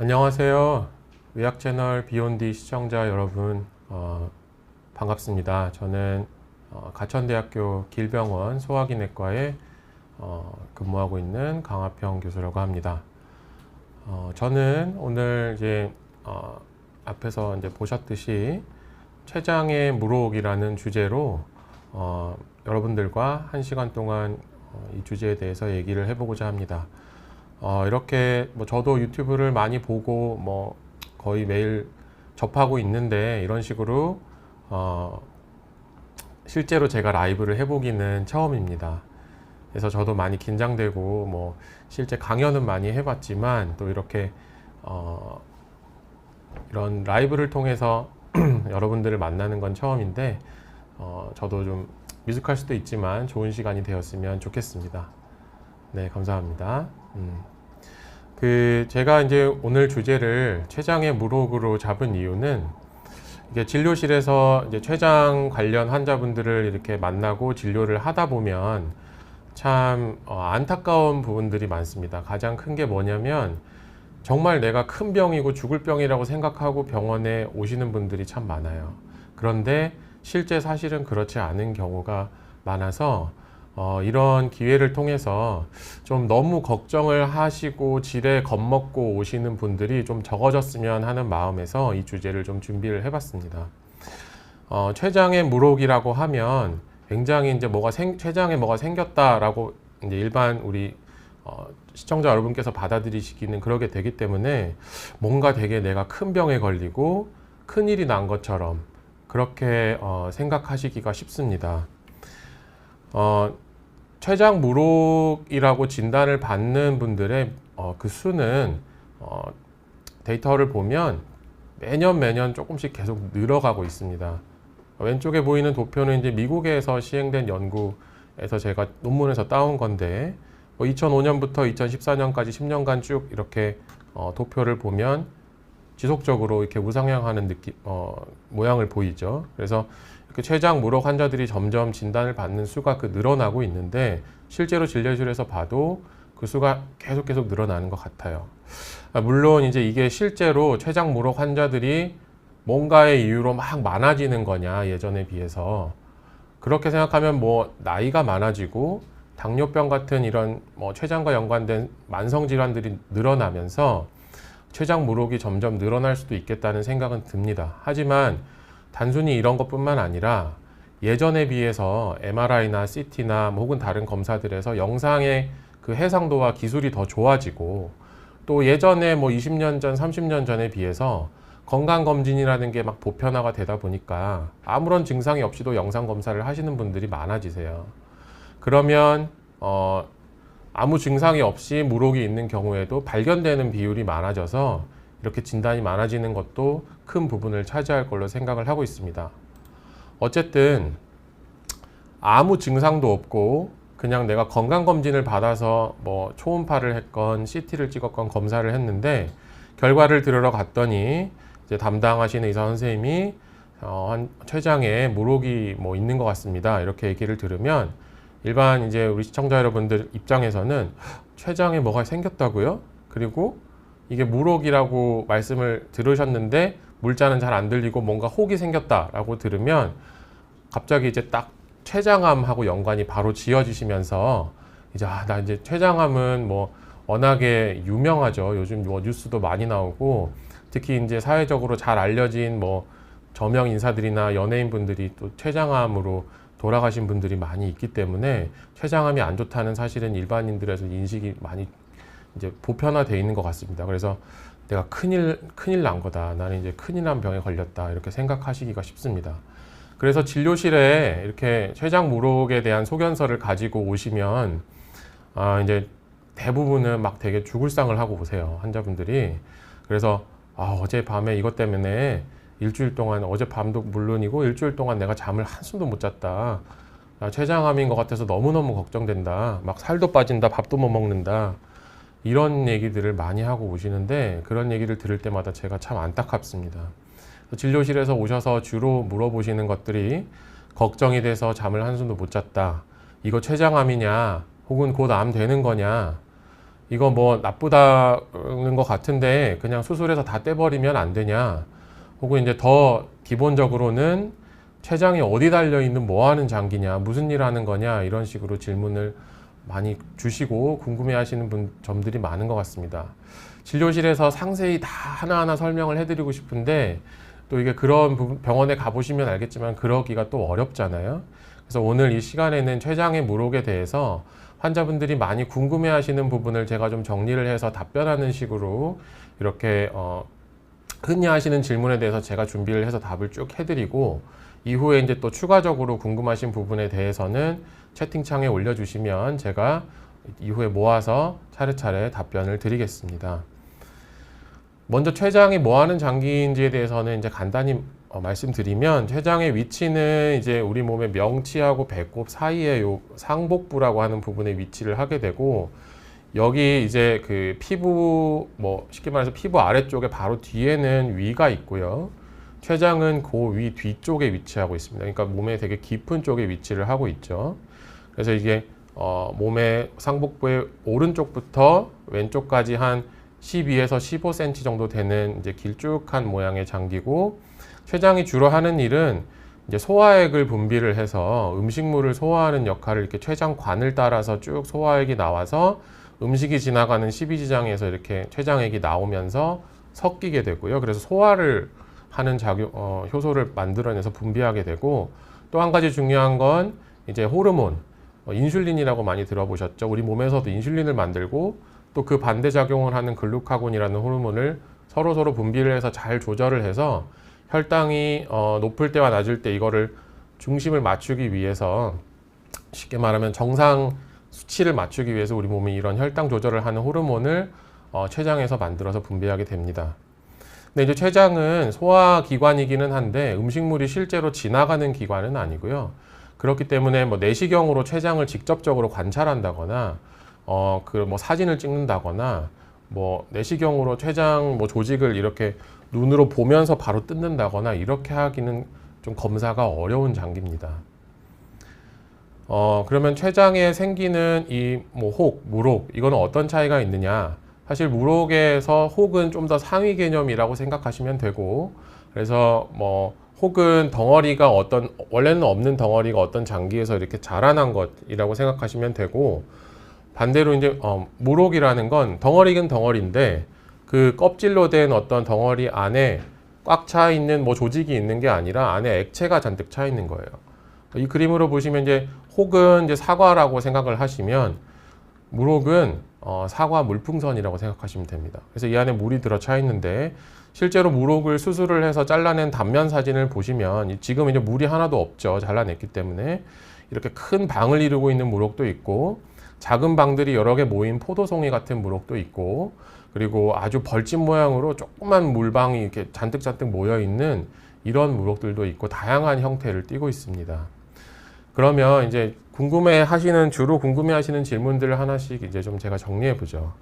안녕하세요. 의학 채널 비욘디 시청자 여러분, 반갑습니다. 저는 가천대학교 길병원 소화기내과에 근무하고 있는 강화평 교수라고 합니다. 저는 오늘 이제 앞에서 이제 보셨듯이 췌장의 물혹이라는 주제로 여러분들과 1시간 동안 이 주제에 대해서 얘기를 해보고자 합니다. 이렇게 저도 유튜브를 많이 보고 거의 매일 접하고 있는데 이런 식으로 실제로 제가 라이브를 해보기는 처음입니다. 그래서 저도 많이 긴장되고 실제 강연은 많이 해봤지만 또 이렇게 이런 라이브를 통해서 여러분들을 만나는 건 처음인데 저도 좀 미숙할 수도 있지만 좋은 시간이 되었으면 좋겠습니다. 네, 감사합니다. 제가 이제 오늘 주제를 췌장의 물혹으로 잡은 이유는 이게 진료실에서 이제 췌장 관련 환자분들을 이렇게 만나고 진료를 하다 보면 참 안타까운 부분들이 많습니다. 가장 큰 게 뭐냐면 정말 내가 큰 병이고 죽을 병이라고 생각하고 병원에 오시는 분들이 참 많아요. 그런데 실제 사실은 그렇지 않은 경우가 많아서 이런 기회를 통해서 좀 너무 걱정을 하시고 지레 겁먹고 오시는 분들이 좀 적어졌으면 하는 마음에서 이 주제를 좀 준비를 해봤습니다. 췌장의 물혹이라고 하면 굉장히 이제 췌장에 뭐가 생겼다라고 이제 일반 우리 시청자 여러분께서 받아들이시기는 그러게 되기 때문에 뭔가 되게 내가 큰 병에 걸리고 큰일이 난 것처럼 그렇게 생각하시기가 쉽습니다. 췌장 물혹이라고 진단을 받는 분들의 그 수는 데이터를 보면 매년 조금씩 계속 늘어가고 있습니다. 왼쪽에 보이는 도표는 이제 미국에서 시행된 연구에서 제가 논문에서 따온 건데 2005년부터 2014년까지 10년간 쭉 이렇게 도표를 보면 지속적으로 이렇게 우상향하는 모양을 보이죠. 그래서 이렇게 췌장 물혹 환자들이 점점 진단을 받는 수가 늘어나고 있는데 실제로 진료실에서 봐도 그 수가 계속 늘어나는 것 같아요. 물론 이제 이게 실제로 췌장 물혹 환자들이 뭔가의 이유로 막 많아지는 거냐 예전에 비해서 그렇게 생각하면 나이가 많아지고 당뇨병 같은 이런 췌장과 연관된 만성 질환들이 늘어나면서 췌장 물혹이 점점 늘어날 수도 있겠다는 생각은 듭니다. 하지만 단순히 이런 것뿐만 아니라 예전에 비해서 MRI나 CT나 혹은 다른 검사들에서 영상의 그 해상도와 기술이 더 좋아지고 또 예전에 20년 전, 30년 전에 비해서 건강검진이라는 게 막 보편화가 되다 보니까 아무런 증상이 없이도 영상 검사를 하시는 분들이 많아지세요. 그러면 아무 증상이 없이 물혹이 있는 경우에도 발견되는 비율이 많아져서 이렇게 진단이 많아지는 것도 큰 부분을 차지할 걸로 생각을 하고 있습니다. 어쨌든 아무 증상도 없고 그냥 내가 건강검진을 받아서 초음파를 했건 CT를 찍었건 검사를 했는데 결과를 들으러 갔더니 이제 담당하시는 의사 선생님이 췌장에 물혹이 있는 것 같습니다. 이렇게 얘기를 들으면 일반 이제 우리 시청자 여러분들 입장에서는 췌장에 뭐가 생겼다고요? 그리고 이게 물혹이라고 말씀을 들으셨는데 물자는 잘 안 들리고 뭔가 혹이 생겼다라고 들으면 갑자기 이제 딱 췌장암하고 연관이 바로 지어지시면서 이제 나 이제 췌장암은 워낙에 유명하죠. 요즘 뉴스도 많이 나오고 특히 이제 사회적으로 잘 알려진 저명 인사들이나 연예인 분들이 또 췌장암으로 돌아가신 분들이 많이 있기 때문에 췌장암이 안 좋다는 사실은 일반인들에서 인식이 많이 이제 보편화되어 있는 것 같습니다. 그래서 내가 큰일 난 거다. 나는 이제 큰일 난 병에 걸렸다. 이렇게 생각하시기가 쉽습니다. 그래서 진료실에 이렇게 췌장 물혹에 대한 소견서를 가지고 오시면 이제 대부분은 막 되게 죽을 상을 하고 오세요. 환자분들이. 그래서 어젯밤에 이것 때문에 일주일 동안 어젯밤도 물론이고 일주일 동안 내가 잠을 한숨도 못 잤다. 나 췌장암인 것 같아서 너무너무 걱정된다. 막 살도 빠진다. 밥도 못 먹는다. 이런 얘기들을 많이 하고 오시는데 그런 얘기를 들을 때마다 제가 참 안타깝습니다. 진료실에서 오셔서 주로 물어보시는 것들이 걱정이 돼서 잠을 한숨도 못 잤다. 이거 췌장암이냐? 혹은 곧 암 되는 거냐? 이거 뭐 나쁘다는 것 같은데 그냥 수술해서 다 떼버리면 안 되냐? 혹은 이제 더 기본적으로는 췌장이 어디 달려 있는 뭐 하는 장기냐, 무슨 일 하는 거냐, 이런 식으로 질문을 많이 주시고 궁금해 하시는 점들이 많은 것 같습니다. 진료실에서 상세히 다 하나하나 설명을 해드리고 싶은데 또 이게 그런 병원에 가보시면 알겠지만 그러기가 또 어렵잖아요. 그래서 오늘 이 시간에는 췌장의 물혹에 대해서 환자분들이 많이 궁금해 하시는 부분을 제가 좀 정리를 해서 답변하는 식으로 이렇게 흔히 하시는 질문에 대해서 제가 준비를 해서 답을 쭉 해드리고, 이후에 이제 또 추가적으로 궁금하신 부분에 대해서는 채팅창에 올려주시면 제가 이후에 모아서 차례차례 답변을 드리겠습니다. 먼저 췌장이 뭐 하는 장기인지에 대해서는 이제 간단히 말씀드리면, 췌장의 위치는 이제 우리 몸의 명치하고 배꼽 사이에 요 상복부라고 하는 부분에 위치를 하게 되고, 여기 이제 그 피부, 뭐 쉽게 말해서 피부 아래쪽에 바로 뒤에는 위가 있고요. 췌장은 그 위 뒤쪽에 위치하고 있습니다. 그러니까 몸의 되게 깊은 쪽에 위치를 하고 있죠. 그래서 이게 몸의 상복부의 오른쪽부터 왼쪽까지 한 12에서 15cm 정도 되는 이제 길쭉한 모양의 장기고, 췌장이 주로 하는 일은 이제 소화액을 분비를 해서 음식물을 소화하는 역할을, 이렇게 췌장관을 따라서 쭉 소화액이 나와서 음식이 지나가는 십이지장에서 이렇게 췌장액이 나오면서 섞이게 되고요. 그래서 소화를 하는 효소를 만들어내서 분비하게 되고, 또 한 가지 중요한 건 이제 호르몬, 인슐린이라고 많이 들어보셨죠? 우리 몸에서도 인슐린을 만들고 또 그 반대작용을 하는 글루카곤이라는 호르몬을 서로 분비를 해서 잘 조절을 해서 혈당이 높을 때와 낮을 때 이거를 중심을 맞추기 위해서, 쉽게 말하면 정상 수치를 맞추기 위해서 우리 몸이 이런 혈당 조절을 하는 호르몬을 췌장에서 만들어서 분비하게 됩니다. 근데 이제 췌장은 소화기관이기는 한데 음식물이 실제로 지나가는 기관은 아니고요. 그렇기 때문에 뭐 내시경으로 췌장을 직접적으로 관찰한다거나 그 뭐 사진을 찍는다거나, 뭐 내시경으로 췌장 뭐 조직을 이렇게 눈으로 보면서 바로 뜯는다거나 이렇게 하기는 좀 검사가 어려운 장기입니다. 그러면 췌장에 생기는 이 뭐 혹, 물혹, 이거는 어떤 차이가 있느냐? 사실 물혹에서 혹은 좀 더 상위 개념이라고 생각하시면 되고, 그래서 뭐 혹은 덩어리가 원래는 없는 덩어리가 어떤 장기에서 이렇게 자라난 것이라고 생각하시면 되고, 반대로 이제 물혹이라는 건 덩어리긴 덩어리인데 그 껍질로 된 어떤 덩어리 안에 꽉 차 있는 뭐 조직이 있는 게 아니라 안에 액체가 잔뜩 차 있는 거예요. 이 그림으로 보시면 이제 혹은 이제 사과라고 생각을 하시면, 물혹은 사과 물풍선이라고 생각하시면 됩니다. 그래서 이 안에 물이 들어 차 있는데, 실제로 물혹을 수술을 해서 잘라낸 단면 사진을 보시면 지금 이제 물이 하나도 없죠. 잘라냈기 때문에. 이렇게 큰 방을 이루고 있는 물혹도 있고, 작은 방들이 여러 개 모인 포도송이 같은 물혹도 있고, 그리고 아주 벌집 모양으로 조그만 물방이 이렇게 잔뜩 모여 있는 이런 물혹들도 있고, 다양한 형태를 띠고 있습니다. 그러면 이제 주로 궁금해 하시는 질문들을 하나씩 이제 좀 제가 정리해 보죠.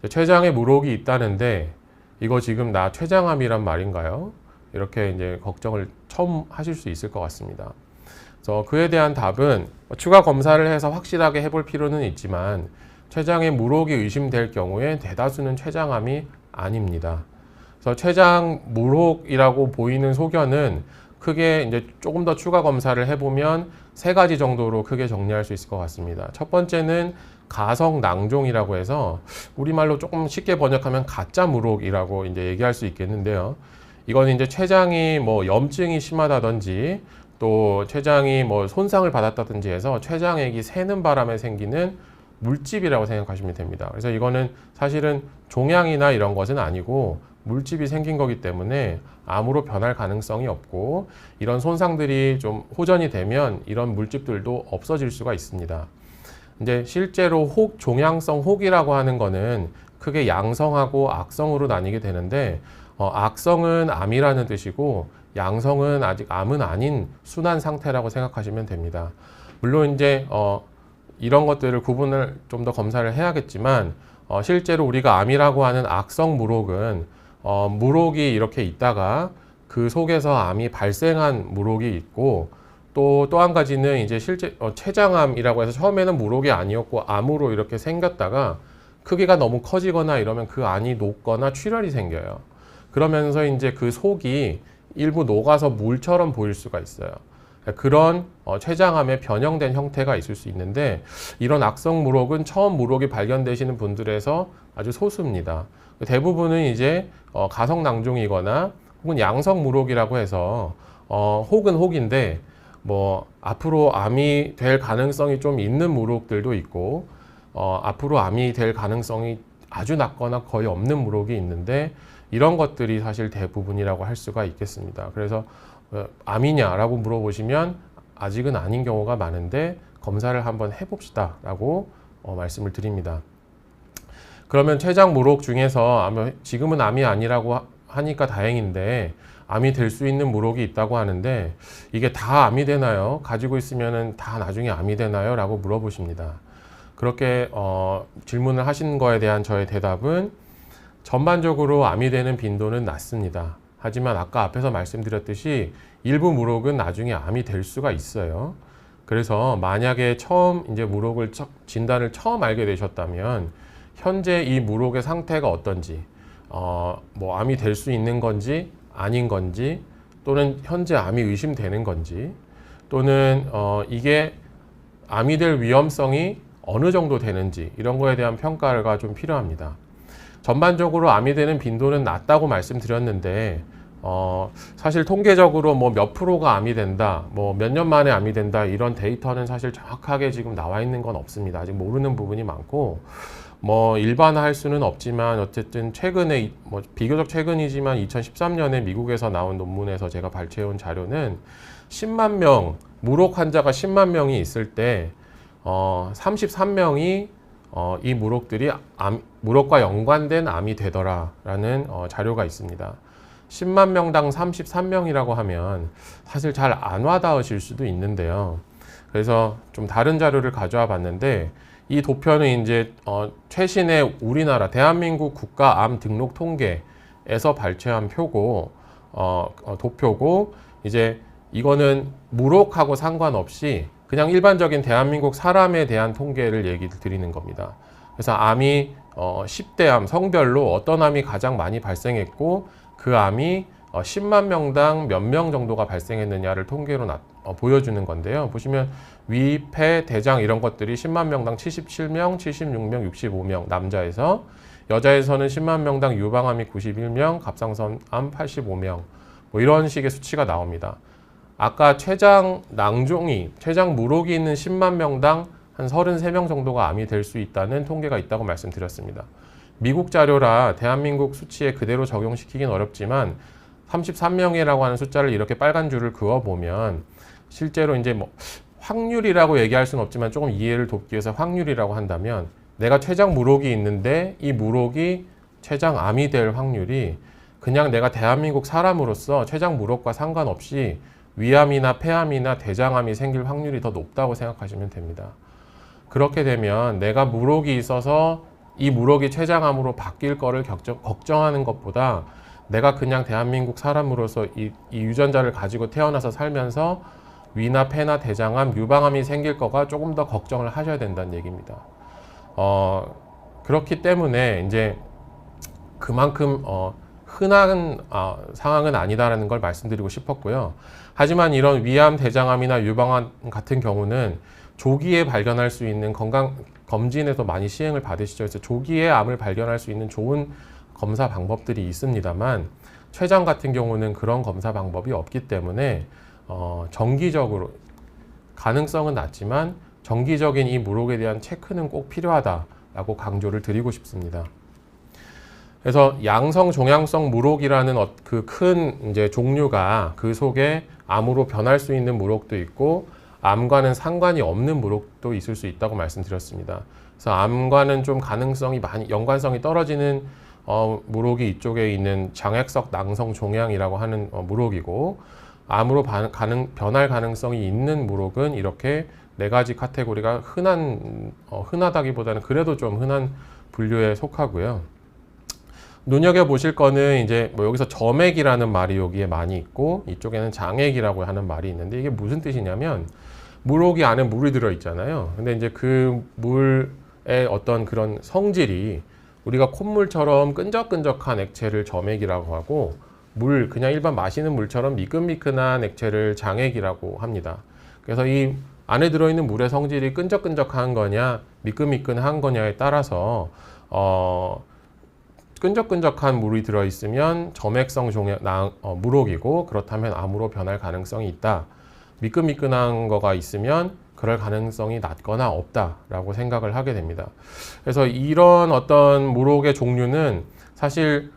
췌장에 물혹이 있다는데 이거 지금 나 췌장암이란 말인가요? 이렇게 이제 걱정을 처음 하실 수 있을 것 같습니다. 그래서 그에 대한 답은 추가 검사를 해서 확실하게 해볼 필요는 있지만, 췌장에 물혹이 의심될 경우에 대다수는 췌장암이 아닙니다. 그래서 췌장 물혹이라고 보이는 소견은 크게 이제 조금 더 추가 검사를 해보면 3가지 정도로 크게 정리할 수 있을 것 같습니다. 첫 번째는 가성 낭종이라고 해서 우리말로 조금 쉽게 번역하면 가짜 물혹이라고 이제 얘기할 수 있겠는데요. 이건 이제 췌장이 뭐 염증이 심하다든지 또 췌장이 뭐 손상을 받았다든지 해서 췌장액이 새는 바람에 생기는 물집이라고 생각하시면 됩니다. 그래서 이거는 사실은 종양이나 이런 것은 아니고 물집이 생긴 거기 때문에 암으로 변할 가능성이 없고, 이런 손상들이 좀 호전이 되면 이런 물집들도 없어질 수가 있습니다. 이제 실제로 종양성 혹이라고 하는 거는 크게 양성하고 악성으로 나뉘게 되는데, 악성은 암이라는 뜻이고 양성은 아직 암은 아닌 순한 상태라고 생각하시면 됩니다. 물론 이제 이런 것들을 구분을 좀 더 검사를 해야겠지만, 실제로 우리가 암이라고 하는 악성 물혹은 물혹이 이렇게 있다가 그 속에서 암이 발생한 물혹이 있고, 또 한 가지는 이제 실제 췌장암이라고 해서 처음에는 물혹이 아니었고 암으로 이렇게 생겼다가 크기가 너무 커지거나 이러면 그 안이 녹거나 출혈이 생겨요. 그러면서 이제 그 속이 일부 녹아서 물처럼 보일 수가 있어요. 그런 췌장암의 변형된 형태가 있을 수 있는데, 이런 악성 물혹은 처음 물혹이 발견되시는 분들에서 아주 소수입니다. 대부분은 이제 가성 낭종이거나 혹은 양성 물혹이라고 해서 혹은 혹인데, 뭐 앞으로 암이 될 가능성이 좀 있는 물혹들도 있고, 앞으로 암이 될 가능성이 아주 낮거나 거의 없는 물혹이 있는데, 이런 것들이 사실 대부분이라고 할 수가 있겠습니다. 그래서 암이냐라고 물어보시면 아직은 아닌 경우가 많은데 검사를 한번 해봅시다 라고 말씀을 드립니다. 그러면 췌장 물혹 중에서 지금은 암이 아니라고 하니까 다행인데, 암이 될 수 있는 물혹이 있다고 하는데 이게 다 암이 되나요? 가지고 있으면 다 나중에 암이 되나요? 라고 물어보십니다. 그렇게 질문을 하신 거에 대한 저의 대답은, 전반적으로 암이 되는 빈도는 낮습니다. 하지만 아까 앞에서 말씀드렸듯이 일부 물혹은 나중에 암이 될 수가 있어요. 그래서 만약에 처음 이제 물혹을 진단을 처음 알게 되셨다면, 현재 이 물혹의 상태가 어떤지, 뭐 암이 될 수 있는 건지 아닌 건지, 또는 현재 암이 의심되는 건지, 또는 이게 암이 될 위험성이 어느 정도 되는지, 이런 거에 대한 평가가 좀 필요합니다. 전반적으로 암이 되는 빈도는 낮다고 말씀드렸는데, 사실 통계적으로 뭐 몇 프로가 암이 된다, 뭐 몇 년 만에 암이 된다, 이런 데이터는 사실 정확하게 지금 나와 있는 건 없습니다. 아직 모르는 부분이 많고, 뭐 일반화할 수는 없지만 어쨌든 최근에, 뭐 비교적 최근이지만 2013년에 미국에서 나온 논문에서 제가 발췌해온 자료는 10만 명, 물혹 환자가 10만 명이 있을 때 33명이 이 물혹들이 물혹과 연관된 암이 되더라라는 자료가 있습니다. 10만 명당 33명이라고 하면 사실 잘 안 와닿으실 수도 있는데요. 그래서 좀 다른 자료를 가져와 봤는데, 이 도표는 이제 최신의 우리나라 대한민국 국가암 등록 통계에서 발췌한 표고, 도표고, 이제 이거는 물혹하고 상관없이 그냥 일반적인 대한민국 사람에 대한 통계를 얘기를 드리는 겁니다. 그래서 암이 10대 암 성별로 어떤 암이 가장 많이 발생했고, 그 암이 10만 명당 몇 명 정도가 발생했느냐를 통계로 보여주는 건데요. 보시면 위, 폐, 대장 이런 것들이 10만 명당 77명, 76명, 65명 남자에서, 여자에서는 10만 명당 유방암이 91명, 갑상선암 85명, 뭐 이런 식의 수치가 나옵니다. 아까 췌장 낭종이, 췌장 물혹이 있는 10만 명당 한 33명 정도가 암이 될 수 있다는 통계가 있다고 말씀드렸습니다. 미국 자료라 대한민국 수치에 그대로 적용시키긴 어렵지만 33명이라고 하는 숫자를 이렇게 빨간 줄을 그어보면, 실제로 이제 뭐 확률이라고 얘기할 수는 없지만 조금 이해를 돕기 위해서 확률이라고 한다면, 내가 췌장 물혹이 있는데 이 물혹이 췌장암이 될 확률이 그냥 내가 대한민국 사람으로서 췌장 물혹과 상관없이 위암이나 폐암이나 대장암이 생길 확률이 더 높다고 생각하시면 됩니다. 그렇게 되면 내가 물혹이 있어서 이 물혹이 췌장암으로 바뀔 거를 걱정하는 것보다, 내가 그냥 대한민국 사람으로서 이 유전자를 가지고 태어나서 살면서 위나 폐나 대장암, 유방암이 생길 거가 조금 더 걱정을 하셔야 된다는 얘기입니다. 그렇기 때문에 이제 그만큼 흔한 상황은 아니다라는 걸 말씀드리고 싶었고요. 하지만 이런 위암, 대장암이나 유방암 같은 경우는 조기에 발견할 수 있는 건강 검진에서 많이 시행을 받으시죠. 그래서 조기에 암을 발견할 수 있는 좋은 검사 방법들이 있습니다만, 췌장 같은 경우는 그런 검사 방법이 없기 때문에 정기적으로, 가능성은 낮지만 정기적인 이 물혹에 대한 체크는 꼭 필요하다라고 강조를 드리고 싶습니다. 그래서 양성 종양성 물혹이라는 그 큰 이제 종류가, 그 속에 암으로 변할 수 있는 물혹도 있고 암과는 상관이 없는 물혹도 있을 수 있다고 말씀드렸습니다. 그래서 암과는 좀 가능성이 많이, 연관성이 떨어지는 물혹이 이쪽에 있는 장액석 낭성 종양이라고 하는 물혹이고, 암으로 변할 가능성이 있는 물혹은 이렇게 네 가지 카테고리가 흔하다기보다는 그래도 좀 흔한 분류에 속하고요. 눈여겨보실 거는 이제 뭐 여기서 점액이라는 말이 여기에 많이 있고, 이쪽에는 장액이라고 하는 말이 있는데, 이게 무슨 뜻이냐면, 물혹이 안에 물이 들어있잖아요. 근데 이제 그 물에 어떤 그런 성질이 우리가 콧물처럼 끈적끈적한 액체를 점액이라고 하고 물, 그냥 일반 마시는 물처럼 미끈미끈한 액체를 장액이라고 합니다. 그래서 이 안에 들어있는 물의 성질이 끈적끈적한 거냐 미끈미끈한 거냐에 따라서 끈적끈적한 물이 들어있으면 점액성 물혹이고 그렇다면 암으로 변할 가능성이 있다. 미끈미끈한 거가 있으면 그럴 가능성이 낮거나 없다라고 생각을 하게 됩니다. 그래서 이런 어떤 물혹의 종류는 사실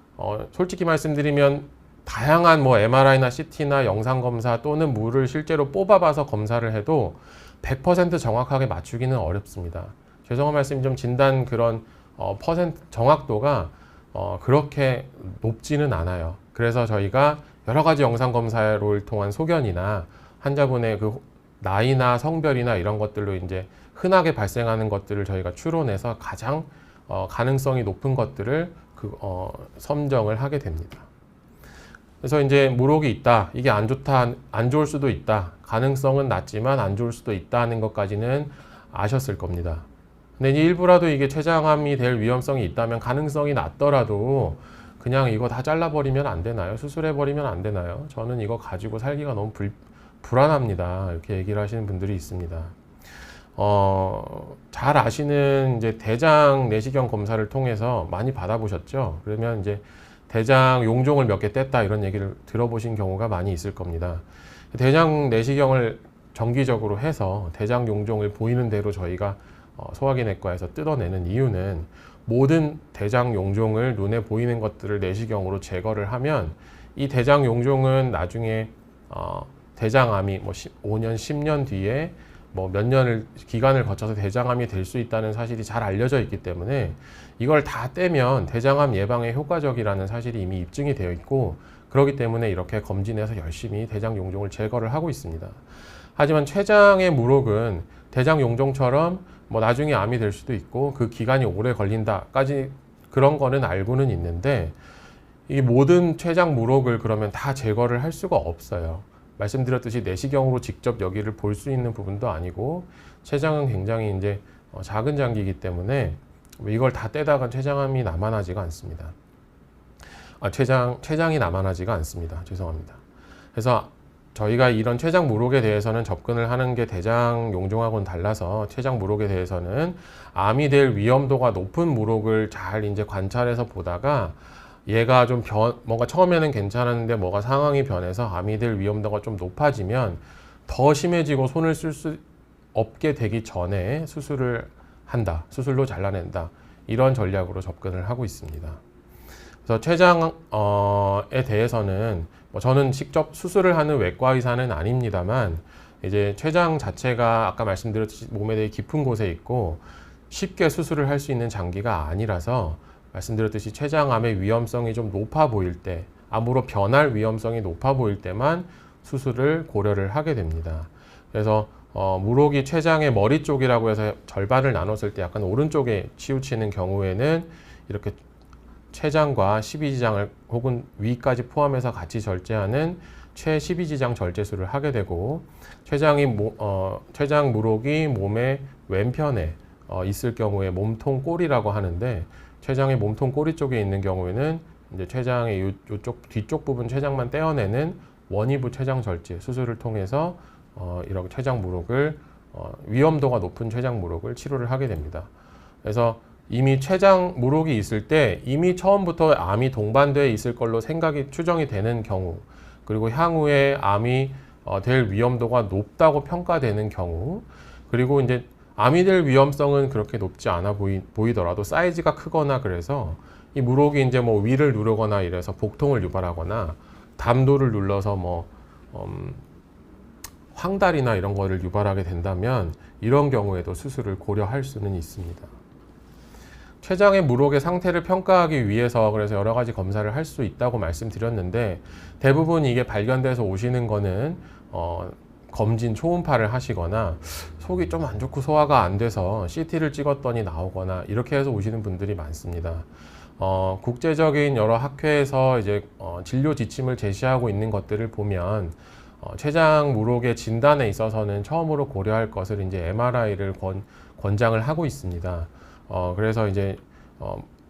솔직히 말씀드리면 다양한 뭐 MRI나 CT나 영상검사 또는 물을 실제로 뽑아봐서 검사를 해도 100% 정확하게 맞추기는 어렵습니다. 죄송한 말씀 좀 진단 그런 퍼센트 정확도가 그렇게 높지는 않아요. 그래서 저희가 여러 가지 영상 검사를 통한 소견이나 환자분의 그 나이나 성별이나 이런 것들로 이제 흔하게 발생하는 것들을 저희가 추론해서 가장 가능성이 높은 것들을 선정을 하게 됩니다. 그래서 이제 물혹이 있다. 이게 안 좋다, 안 좋을 수도 있다. 가능성은 낮지만 안 좋을 수도 있다는 것까지는 아셨을 겁니다. 근데 일부라도 이게 췌장암이 될 위험성이 있다면 가능성이 낮더라도 그냥 이거 다 잘라버리면 안 되나요? 수술해버리면 안 되나요? 저는 이거 가지고 살기가 너무 불안합니다. 이렇게 얘기를 하시는 분들이 있습니다. 잘 아시는 이제 대장 내시경 검사를 통해서 많이 받아보셨죠? 그러면 이제 대장 용종을 몇 개 뗐다 이런 얘기를 들어보신 경우가 많이 있을 겁니다. 대장 내시경을 정기적으로 해서 대장 용종을 보이는 대로 저희가 소화기내과에서 뜯어내는 이유는 모든 대장 용종을 눈에 보이는 것들을 내시경으로 제거를 하면 이 대장 용종은 나중에 대장암이 뭐 5년, 10년 뒤에 뭐 몇 년을 기간을 거쳐서 대장암이 될 수 있다는 사실이 잘 알려져 있기 때문에 이걸 다 떼면 대장암 예방에 효과적이라는 사실이 이미 입증이 되어 있고 그렇기 때문에 이렇게 검진해서 열심히 대장 용종을 제거를 하고 있습니다. 하지만 췌장의 물혹은 대장 용종처럼 뭐 나중에 암이 될 수도 있고 그 기간이 오래 걸린다까지 그런 거는 알고는 있는데 이 모든 췌장 물혹을 그러면 다 제거를 할 수가 없어요. 말씀드렸듯이 내시경으로 직접 여기를 볼 수 있는 부분도 아니고 췌장은 굉장히 이제 작은 장기이기 때문에 이걸 다 떼다가 췌장암이 남아나지가 않습니다. 췌장이 남아나지가 않습니다. 죄송합니다. 그래서 저희가 이런 췌장 물혹에 대해서는 접근을 하는 게 대장 용종하고는 달라서 췌장 물혹에 대해서는 암이 될 위험도가 높은 물혹을 잘 이제 관찰해서 보다가 얘가 좀 뭔가 처음에는 괜찮았는데 뭐가 상황이 변해서 암이 될 위험도가 좀 높아지면 더 심해지고 손을 쓸 수 없게 되기 전에 수술을 한다. 수술로 잘라낸다. 이런 전략으로 접근을 하고 있습니다. 그래서 췌장에 대해서는 뭐 저는 직접 수술을 하는 외과 의사는 아닙니다만 이제 췌장 자체가 아까 말씀드렸듯이 몸에 되게 깊은 곳에 있고 쉽게 수술을 할 수 있는 장기가 아니라서 말씀드렸듯이 췌장암의 위험성이 좀 높아 보일 때, 암으로 변할 위험성이 높아 보일 때만 수술을 고려를 하게 됩니다. 그래서 물혹이 췌장의 머리 쪽이라고 해서 절반을 나눴을 때 약간 오른쪽에 치우치는 경우에는 이렇게 췌장과 십이지장을 혹은 위까지 포함해서 같이 절제하는 최십이지장 절제술을 하게 되고 췌장 물혹이 몸의 왼편에 있을 경우에 몸통 꼬리라고 하는데 췌장의 몸통 꼬리 쪽에 있는 경우에는 이제 췌장의 이쪽 뒤쪽 부분 췌장만 떼어내는 원위부 췌장 절제 수술을 통해서 이런 췌장 물혹을 위험도가 높은 췌장 물혹을 치료를 하게 됩니다. 그래서 이미 췌장 물혹이 있을 때 이미 처음부터 암이 동반되어 있을 걸로 추정이 되는 경우 그리고 향후에 암이 될 위험도가 높다고 평가되는 경우 그리고 이제 암이 될 위험성은 그렇게 높지 않아 보이더라도 사이즈가 크거나 그래서 이 물혹이 이제 뭐 위를 누르거나 이래서 복통을 유발하거나 담도를 눌러서 뭐 황달이나 이런 거를 유발하게 된다면 이런 경우에도 수술을 고려할 수는 있습니다. 췌장의 물혹의 상태를 평가하기 위해서 그래서 여러 가지 검사를 할 수 있다고 말씀드렸는데 대부분 이게 발견돼서 오시는 거는 검진 초음파를 하시거나 속이 좀 안 좋고 소화가 안 돼서 CT를 찍었더니 나오거나 이렇게 해서 오시는 분들이 많습니다. 국제적인 여러 학회에서 이제 진료 지침을 제시하고 있는 것들을 보면 췌장 물혹의 진단에 있어서는 처음으로 고려할 것을 이제 MRI를 권장을 하고 있습니다. 그래서 이제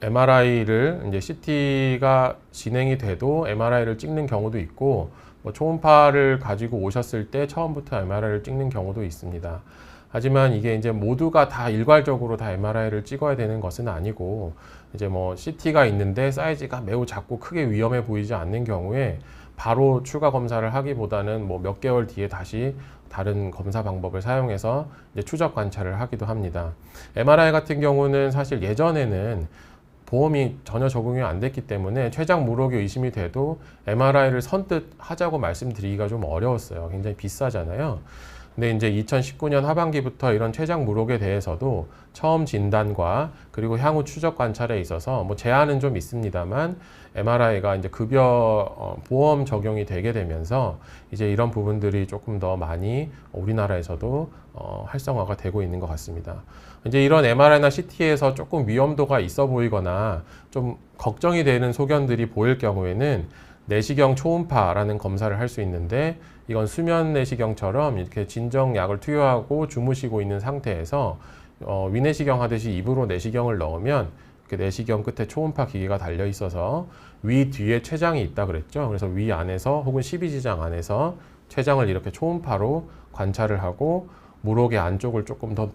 MRI를 이제 CT가 진행이 돼도 MRI를 찍는 경우도 있고, 뭐 초음파를 가지고 오셨을 때 처음부터 MRI를 찍는 경우도 있습니다. 하지만 이게 이제 모두가 다 일괄적으로 다 MRI를 찍어야 되는 것은 아니고, 이제 뭐 CT가 있는데 사이즈가 매우 작고 크게 위험해 보이지 않는 경우에 바로 추가 검사를 하기보다는 뭐 몇 개월 뒤에 다시 다른 검사 방법을 사용해서 이제 추적 관찰을 하기도 합니다. MRI 같은 경우는 사실 예전에는 보험이 전혀 적용이 안 됐기 때문에 췌장 무록이 의심이 돼도 MRI를 선뜻 하자고 말씀드리기가 좀 어려웠어요. 굉장히 비싸잖아요. 근데 이제 2019년 하반기부터 이런 췌장 무록에 대해서도 처음 진단과 그리고 향후 추적 관찰에 있어서 뭐 제한은 좀 있습니다만 MRI가 이제 급여 보험 적용이 되게 되면서 이제 이런 부분들이 조금 더 많이 우리나라에서도 활성화가 되고 있는 것 같습니다. 이제 이런 MRI나 CT에서 조금 위험도가 있어 보이거나 좀 걱정이 되는 소견들이 보일 경우에는 내시경 초음파라는 검사를 할 수 있는데, 이건 수면 내시경처럼 이렇게 진정약을 투여하고 주무시고 있는 상태에서 위내시경 하듯이 입으로 내시경을 넣으면 그 내시경 끝에 초음파 기계가 달려 있어서 위 뒤에 췌장이 있다 그랬죠. 그래서 위 안에서 혹은 십이지장 안에서 췌장을 이렇게 초음파로 관찰을 하고 무록의 안쪽을 조금 더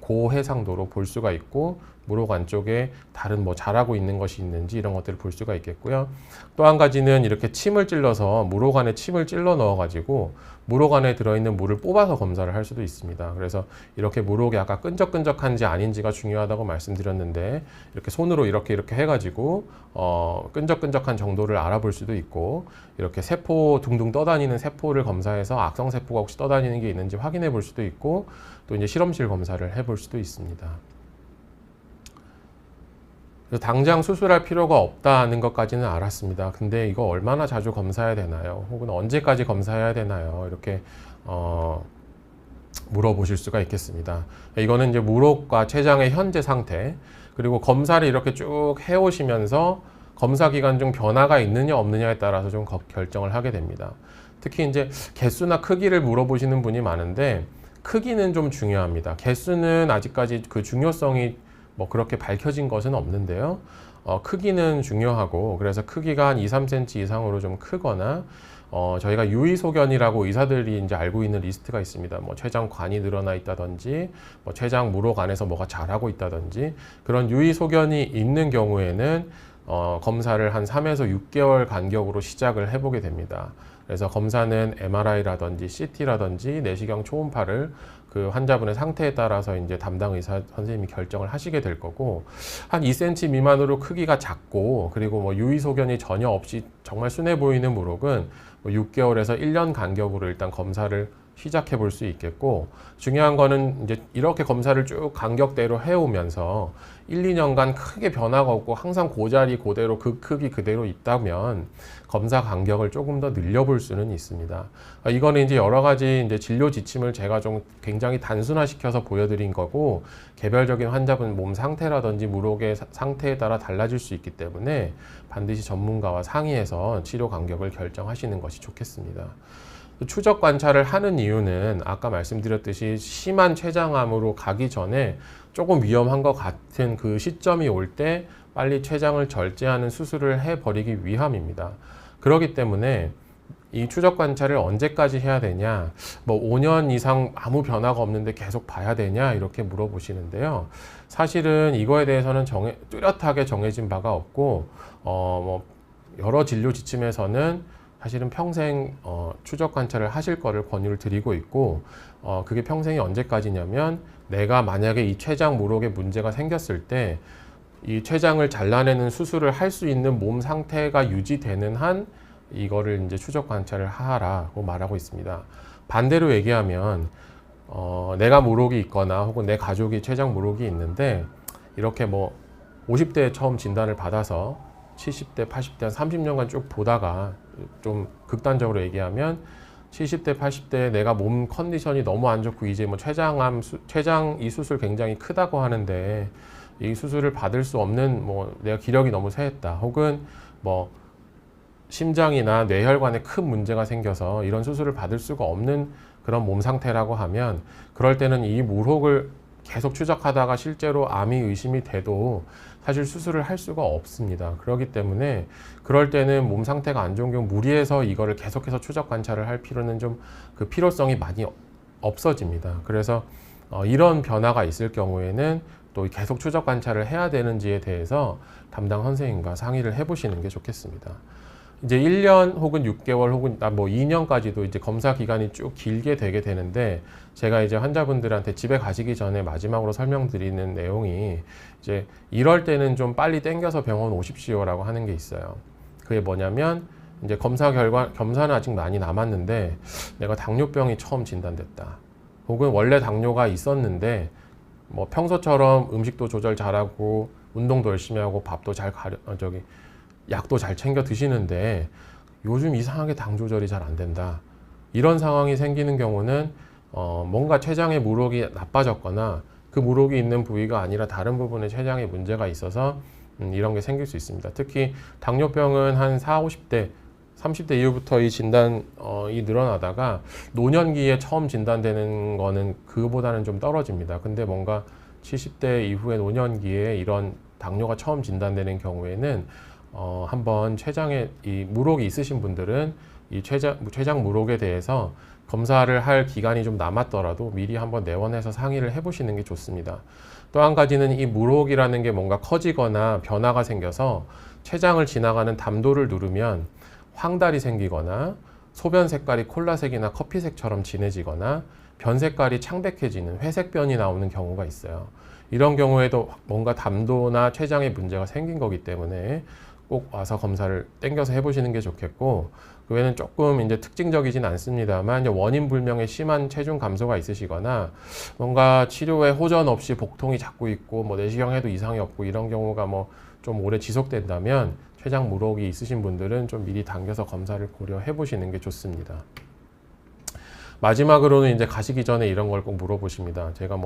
고해상도로 볼 수가 있고, 무록 안쪽에 다른 뭐 자라고 있는 것이 있는지 이런 것들을 볼 수가 있겠고요. 또 한 가지는 이렇게 침을 찔러서 무록 안에 침을 찔러 넣어 가지고 무록 안에 들어있는 물을 뽑아서 검사를 할 수도 있습니다. 그래서 이렇게 무록이 아까 끈적끈적한지 아닌지가 중요하다고 말씀드렸는데, 이렇게 손으로 이렇게 해가지고 끈적끈적한 정도를 알아볼 수도 있고, 이렇게 세포 둥둥 떠다니는 세포를 검사해서 악성 세포가 혹시 떠다니는 게 있는지 확인해 볼 수도 있고, 또 이제 실험실 검사를 해볼 수도 있습니다. 그래서 당장 수술할 필요가 없다는 것까지는 알았습니다. 근데 이거 얼마나 자주 검사해야 되나요? 혹은 언제까지 검사해야 되나요? 이렇게 물어보실 수가 있겠습니다. 이거는 이제 무록과 췌장의 현재 상태, 그리고 검사를 이렇게 쭉 해오시면서 검사 기간 중 변화가 있느냐 없느냐에 따라서 좀 결정을 하게 됩니다. 특히 이제 개수나 크기를 물어보시는 분이 많은데, 크기는 좀 중요합니다. 개수는 아직까지 그 중요성이 뭐 그렇게 밝혀진 것은 없는데요. 크기는 중요하고, 그래서 크기가 한 2, 3cm 이상으로 좀 크거나, 저희가 유의소견이라고 의사들이 이제 알고 있는 리스트가 있습니다. 뭐 췌장관이 늘어나 있다든지, 뭐 췌장 무록 안에서 뭐가 자라고 있다든지, 그런 유의소견이 있는 경우에는 검사를 한 3에서 6개월 간격으로 시작을 해보게 됩니다. 그래서 검사는 MRI라든지 CT라든지 내시경 초음파를 그 환자분의 상태에 따라서 이제 담당 의사 선생님이 결정을 하시게 될 거고, 한 2cm 미만으로 크기가 작고, 그리고 뭐 유의소견이 전혀 없이 정말 순해 보이는 무록은 뭐 6개월에서 1년 간격으로 일단 검사를 시작해 볼 수 있겠고, 중요한 거는 이제 이렇게 검사를 쭉 간격대로 해오면서 1, 2년간 크게 변화가 없고 항상 그 자리 그대로 그 크기 그대로 있다면 검사 간격을 조금 더 늘려볼 수는 있습니다. 이거는 이제 여러 가지 이제 진료 지침을 제가 좀 굉장히 단순화시켜서 보여드린 거고, 개별적인 환자분 몸 상태라든지 무록의 상태에 따라 달라질 수 있기 때문에 반드시 전문가와 상의해서 치료 간격을 결정하시는 것이 좋겠습니다. 추적 관찰을 하는 이유는 아까 말씀드렸듯이 심한 췌장암으로 가기 전에 조금 위험한 것 같은 그 시점이 올 때 빨리 췌장을 절제하는 수술을 해버리기 위함입니다. 그렇기 때문에 이 추적 관찰을 언제까지 해야 되냐, 뭐 5년 이상 아무 변화가 없는데 계속 봐야 되냐 이렇게 물어보시는데요. 사실은 이거에 대해서는 뚜렷하게 정해진 바가 없고, 뭐 여러 진료 지침에서는 사실은 평생 추적 관찰을 하실 거를 권유를 드리고 있고, 그게 평생이 언제까지냐면 내가 만약에 이 췌장 무록에 문제가 생겼을 때 이 췌장을 잘라내는 수술을 할 수 있는 몸 상태가 유지되는 한 이거를 이제 추적 관찰을 하라고 말하고 있습니다. 반대로 얘기하면 내가 무록이 있거나 혹은 내 가족이 췌장 무록이 있는데, 이렇게 뭐 50대에 처음 진단을 받아서 70대, 80대 한 30년간 쭉 보다가, 좀 극단적으로 얘기하면 70대, 80대에 내가 몸 컨디션이 너무 안 좋고 이제 뭐 췌장 이 수술 굉장히 크다고 하는데 이 수술을 받을 수 없는, 뭐 내가 기력이 너무 쇠했다, 혹은 뭐 심장이나 뇌혈관에 큰 문제가 생겨서 이런 수술을 받을 수가 없는 그런 몸 상태라고 하면, 그럴 때는 이 무록을 계속 추적하다가 실제로 암이 의심이 돼도 사실 수술을 할 수가 없습니다. 그렇기 때문에 그럴 때는 몸 상태가 안 좋은 경우 무리해서 이거를 계속해서 추적 관찰을 할 필요는 좀 그 필요성이 많이 없어집니다. 그래서 이런 변화가 있을 경우에는 또 계속 추적 관찰을 해야 되는지에 대해서 담당 선생님과 상의를 해보시는 게 좋겠습니다. 이제 1년 혹은 6개월 혹은 뭐 2년까지도 이제 검사 기간이 쭉 길게 되게 되는데, 제가 이제 환자분들한테 집에 가시기 전에 마지막으로 설명드리는 내용이 이제 이럴 때는 좀 빨리 땡겨서 병원 오십시오라고 하는 게 있어요. 그게 뭐냐면 이제 검사 결과, 검사는 아직 많이 남았는데 내가 당뇨병이 처음 진단됐다. 혹은 원래 당뇨가 있었는데 뭐 평소처럼 음식도 조절 잘하고 운동도 열심히 하고 밥도 잘 약도 잘 챙겨 드시는데 요즘 이상하게 당 조절이 잘 안 된다. 이런 상황이 생기는 경우는 뭔가 췌장의 무록이 나빠졌거나 그 무록이 있는 부위가 아니라 다른 부분에 췌장에 문제가 있어서 이런 게 생길 수 있습니다. 특히 당뇨병은 한 40, 50대 30대 이후부터 이 진단이 늘어나다가 노년기에 처음 진단되는 거는 그보다는 좀 떨어집니다. 근데 뭔가 70대 이후에 노년기에 이런 당뇨가 처음 진단되는 경우에는 한번 췌장에 이 무록이 있으신 분들은 이 췌장 무록에 대해서 검사를 할 기간이 좀 남았더라도 미리 한번 내원해서 상의를 해보시는 게 좋습니다. 또 한 가지는 이 무록이라는 게 뭔가 커지거나 변화가 생겨서 췌장을 지나가는 담도를 누르면 황달이 생기거나 소변 색깔이 콜라색이나 커피색처럼 진해지거나 변 색깔이 창백해지는 회색변이 나오는 경우가 있어요. 이런 경우에도 뭔가 담도나 췌장에 문제가 생긴 거기 때문에 꼭 와서 검사를 땡겨서 해보시는 게 좋겠고, 그 외에는 조금 이제 특징적이진 않습니다만 원인 불명의 심한 체중 감소가 있으시거나 뭔가 치료에 호전 없이 복통이 자꾸 있고 뭐 내시경해도 이상이 없고 이런 경우가 뭐 좀 오래 지속된다면 췌장 무록이 있으신 분들은 좀 미리 당겨서 검사를 고려해 보시는 게 좋습니다. 마지막으로는 이제 가시기 전에 이런 걸 꼭 물어보십니다. 제가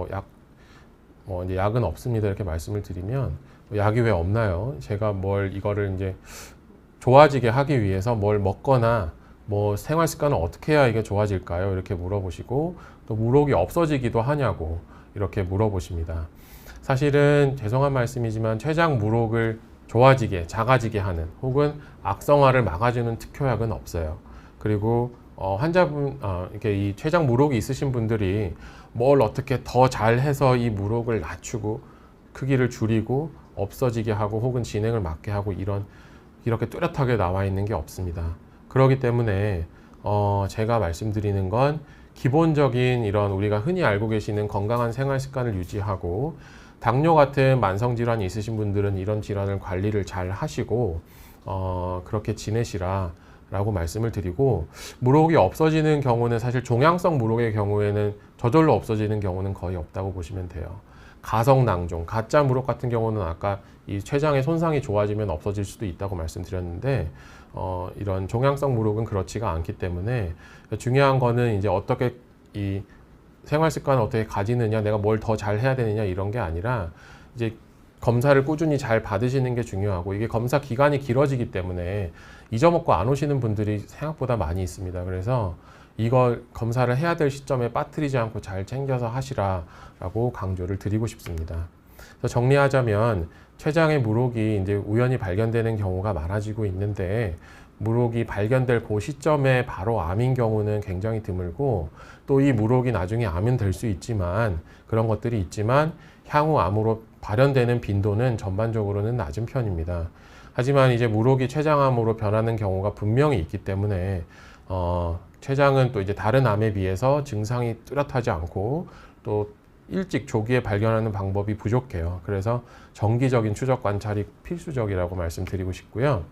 이제 약은 없습니다 이렇게 말씀을 드리면 약이 왜 없나요? 제가 이거를 이제 좋아지게 하기 위해서 뭘 먹거나 뭐 생활 습관을 어떻게 해야 이게 좋아질까요? 이렇게 물어보시고, 또 무록이 없어지기도 하냐고 이렇게 물어보십니다. 사실은 죄송한 말씀이지만 췌장 무록을 좋아지게, 작아지게 하는 혹은 악성화를 막아주는 특효약은 없어요. 그리고 이렇게 이 췌장 무록이 있으신 분들이 뭘 어떻게 더 잘해서 이 무록을 낮추고 크기를 줄이고 없어지게 하고 혹은 진행을 막게 하고 이렇게 뚜렷하게 나와 있는 게 없습니다. 그렇기 때문에 제가 말씀드리는 건 기본적인 이런 우리가 흔히 알고 계시는 건강한 생활 습관을 유지하고, 당뇨 같은 만성 질환이 있으신 분들은 이런 질환을 관리를 잘 하시고 그렇게 지내시라 라고 말씀을 드리고, 무록이 없어지는 경우는 사실 종양성 무록의 경우에는 저절로 없어지는 경우는 거의 없다고 보시면 돼요. 가성낭종, 가짜 무록 같은 경우는 아까 이 췌장의 손상이 좋아지면 없어질 수도 있다고 말씀드렸는데 이런 종양성 무록은 그렇지가 않기 때문에 중요한 거는 이제 어떻게 이 생활 습관을 어떻게 가지느냐, 내가 뭘 더 잘 해야 되느냐 이런 게 아니라 이제 검사를 꾸준히 잘 받으시는 게 중요하고, 이게 검사 기간이 길어지기 때문에 잊어먹고 안 오시는 분들이 생각보다 많이 있습니다. 그래서 이걸 검사를 해야 될 시점에 빠뜨리지 않고 잘 챙겨서 하시라라고 강조를 드리고 싶습니다. 그래서 정리하자면 췌장의 무록이 이제 우연히 발견되는 경우가 많아지고 있는데, 무록이 발견될 그 시점에 바로 암인 경우는 굉장히 드물고, 또 이 무록이 나중에 암은 될 수 있지만 그런 것들이 있지만 향후 암으로 발현되는 빈도는 전반적으로는 낮은 편입니다. 하지만 이제 무록이 췌장암으로 변하는 경우가 분명히 있기 때문에 췌장은 또 이제 다른 암에 비해서 증상이 뚜렷하지 않고 또 일찍 조기에 발견하는 방법이 부족해요. 그래서 정기적인 추적 관찰이 필수적이라고 말씀드리고 싶고요.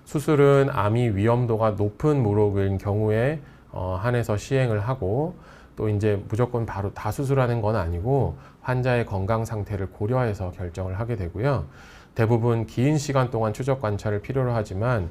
수술은 암이 위험도가 높은 무록인 경우에 한해서 시행을 하고, 또 이제 무조건 바로 다 수술하는 건 아니고 환자의 건강 상태를 고려해서 결정을 하게 되고요. 대부분 긴 시간 동안 추적 관찰을 필요로 하지만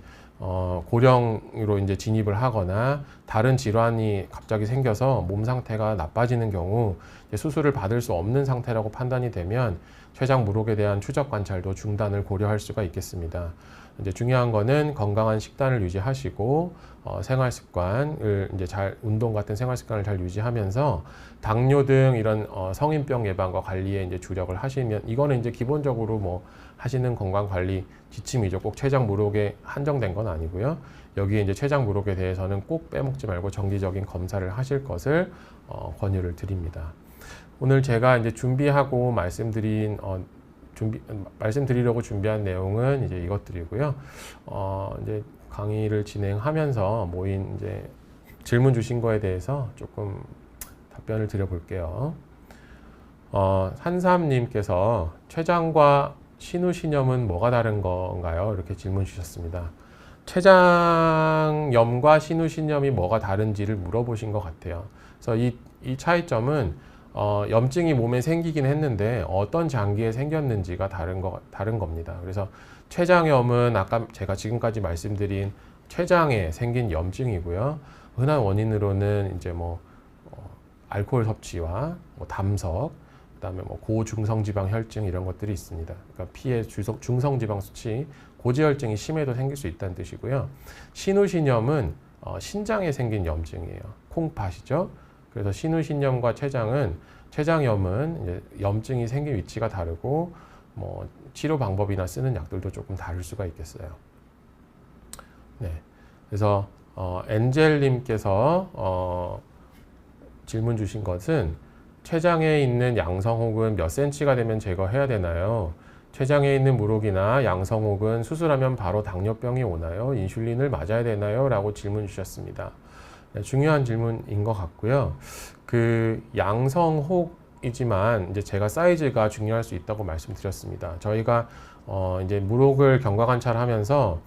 고령으로 이제 진입을 하거나 다른 질환이 갑자기 생겨서 몸 상태가 나빠지는 경우 수술을 받을 수 없는 상태라고 판단이 되면 췌장 무록에 대한 추적 관찰도 중단을 고려할 수가 있겠습니다. 이제 중요한 거는 건강한 식단을 유지하시고 생활 습관을 이제 운동 같은 생활 습관을 잘 유지하면서 당뇨 등 이런 성인병 예방과 관리에 이제 주력을 하시면, 이거는 이제 기본적으로 뭐 하시는 건강 관리 지침이죠. 꼭 췌장 무록에 한정된 건 아니고요. 여기에 이제 췌장 무록에 대해서는 꼭 빼먹지 말고 정기적인 검사를 하실 것을 권유를 드립니다. 오늘 제가 이제 준비하고 말씀드리려고 준비한 내용은 이제 이것들이고요. 이제 강의를 진행하면서 모인 이제 질문 주신 거에 대해서 조금 답변을 드려볼게요. 한삼님께서 췌장과 신우신염은 뭐가 다른 건가요? 이렇게 질문 주셨습니다. 췌장염과 신우신염이 뭐가 다른지를 물어보신 것 같아요. 그래서 이 차이점은 염증이 몸에 생기긴 했는데 어떤 장기에 생겼는지가 다른 겁니다. 그래서 췌장염은 아까 제가 지금까지 말씀드린 췌장에 생긴 염증이고요. 흔한 원인으로는 이제 알코올 섭취와 담석, 그다음에 고중성지방 혈증 이런 것들이 있습니다. 그러니까 피에 중성지방 수치, 고지혈증이 심해도 생길 수 있다는 뜻이고요. 신우신염은 신장에 생긴 염증이에요. 콩팥이죠. 그래서 신우신염과 췌장염은 이제 염증이 생긴 위치가 다르고 치료 방법이나 쓰는 약들도 조금 다를 수가 있겠어요. 네, 그래서 엔젤님께서 질문 주신 것은 췌장에 있는 양성혹은 몇 cm가 되면 제거해야 되나요? 췌장에 있는 무록이나 양성혹은 수술하면 바로 당뇨병이 오나요? 인슐린을 맞아야 되나요? 라고 질문 주셨습니다. 네, 중요한 질문인 것 같고요. 그 양성혹이지만 이제 제가 사이즈가 중요할 수 있다고 말씀드렸습니다. 저희가 이제 무록을 경과 관찰하면서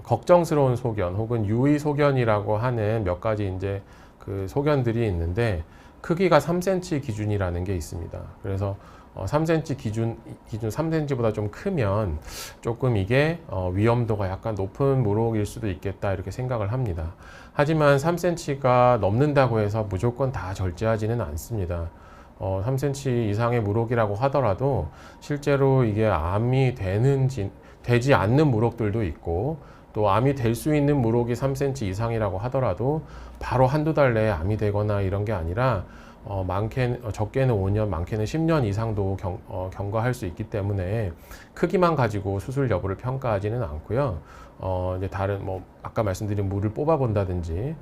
걱정스러운 소견 혹은 유의 소견이라고 하는 몇 가지 이제 그 소견들이 있는데, 크기가 3cm 기준이라는 게 있습니다. 그래서 3cm 기준 3cm보다 좀 크면 조금 이게 위험도가 약간 높은 무록일 수도 있겠다 이렇게 생각을 합니다. 하지만 3cm가 넘는다고 해서 무조건 다 절제하지는 않습니다. 3cm 이상의 무록이라고 하더라도 실제로 이게 암이 되지 않는 무록들도 있고, 또 암이 될 수 있는 무록이 3cm 이상이라고 하더라도 바로 한두 달 내에 암이 되거나 이런 게 아니라 적게는 5년, 많게는 10년 이상도 경과할 수 있기 때문에 크기만 가지고 수술 여부를 평가하지는 않고요. 이제 다른 아까 말씀드린 물을 뽑아본다든지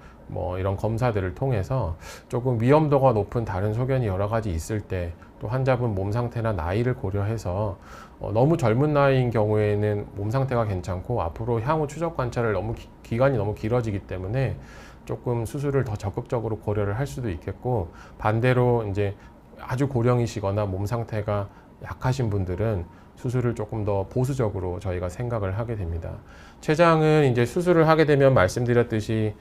이런 검사들을 통해서 조금 위험도가 높은 다른 소견이 여러 가지 있을 때, 또 환자분 몸 상태나 나이를 고려해서 너무 젊은 나이인 경우에는 몸 상태가 괜찮고 앞으로 향후 추적 관찰을 기간이 너무 길어지기 때문에 조금 수술을 더 적극적으로 고려를 할 수도 있겠고, 반대로 이제 아주 고령이시거나 몸 상태가 약하신 분들은 수술을 조금 더 보수적으로 저희가 생각을 하게 됩니다. 췌장은 이제 수술을 하게 되면 말씀드렸듯이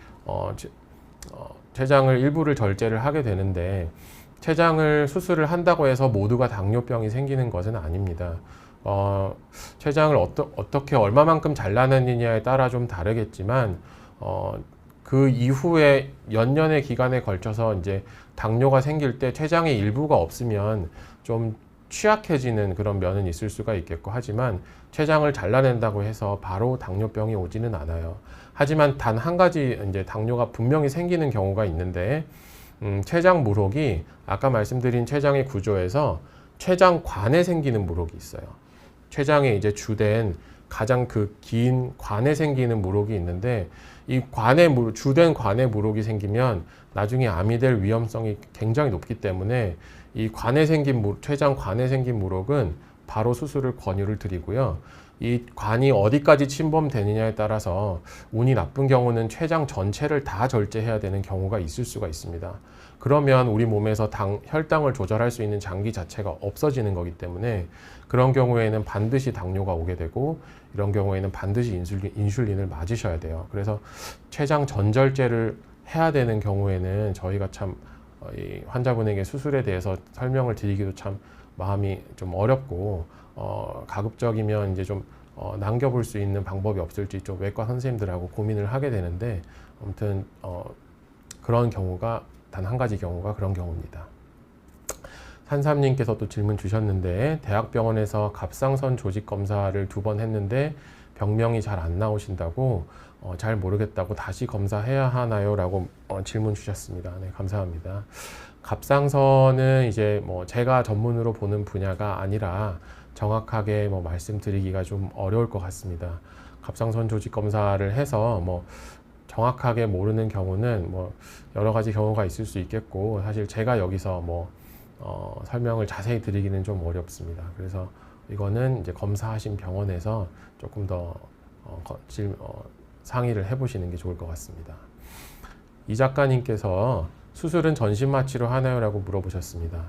췌장을 일부를 절제를 하게 되는데, 췌장을 수술을 한다고 해서 모두가 당뇨병이 생기는 것은 아닙니다. 췌장을 어떻게 얼마만큼 잘라내느냐에 따라 좀 다르겠지만 그 이후에 몇 년의 기간에 걸쳐서 이제 당뇨가 생길 때 췌장의 일부가 없으면 좀 취약해지는 그런 면은 있을 수가 있겠고, 하지만 췌장을 잘라낸다고 해서 바로 당뇨병이 오지는 않아요. 하지만 단 한 가지 이제 당뇨가 분명히 생기는 경우가 있는데, 췌장 무록이 아까 말씀드린 췌장의 구조에서 췌장관에 생기는 무록이 있어요. 췌장에 이제 주된 가장 긴 관에 생기는 무록이 있는데, 이 주된 관에 무록이 생기면 나중에 암이 될 위험성이 굉장히 높기 때문에 이 췌장 관에 생긴 무록은 바로 수술을 권유를 드리고요. 이 관이 어디까지 침범되느냐에 따라서 운이 나쁜 경우는 췌장 전체를 다 절제해야 되는 경우가 있을 수가 있습니다. 그러면 우리 몸에서 혈당을 조절할 수 있는 장기 자체가 없어지는 거기 때문에 그런 경우에는 반드시 당뇨가 오게 되고, 이런 경우에는 반드시 인슐린을 맞으셔야 돼요. 그래서 췌장 전절제를 해야 되는 경우에는 저희가 참 이 환자분에게 수술에 대해서 설명을 드리기도 참 마음이 좀 어렵고, 가급적이면 이제 좀 남겨볼 수 있는 방법이 없을지 좀 외과 선생님들하고 고민을 하게 되는데, 아무튼 그런 경우가 단 한 가지 경우가 그런 경우입니다. 산삼님께서 또 질문 주셨는데, 대학병원에서 갑상선 조직 검사를 2번 했는데 병명이 잘 안 나오신다고 잘 모르겠다고 다시 검사해야 하나요? 라고 질문 주셨습니다. 네, 감사합니다. 갑상선은 이제 뭐 제가 전문으로 보는 분야가 아니라 정확하게 뭐 말씀드리기가 좀 어려울 것 같습니다. 갑상선 조직 검사를 해서 뭐 정확하게 모르는 경우는 뭐 여러 가지 경우가 있을 수 있겠고, 사실 제가 여기서 뭐 설명을 자세히 드리기는 좀 어렵습니다. 그래서 이거는 이제 검사하신 병원에서 조금 더 상의를 해보시는 게 좋을 것 같습니다. 이 작가님께서 수술은 전신 마취로 하나요? 라고 물어보셨습니다.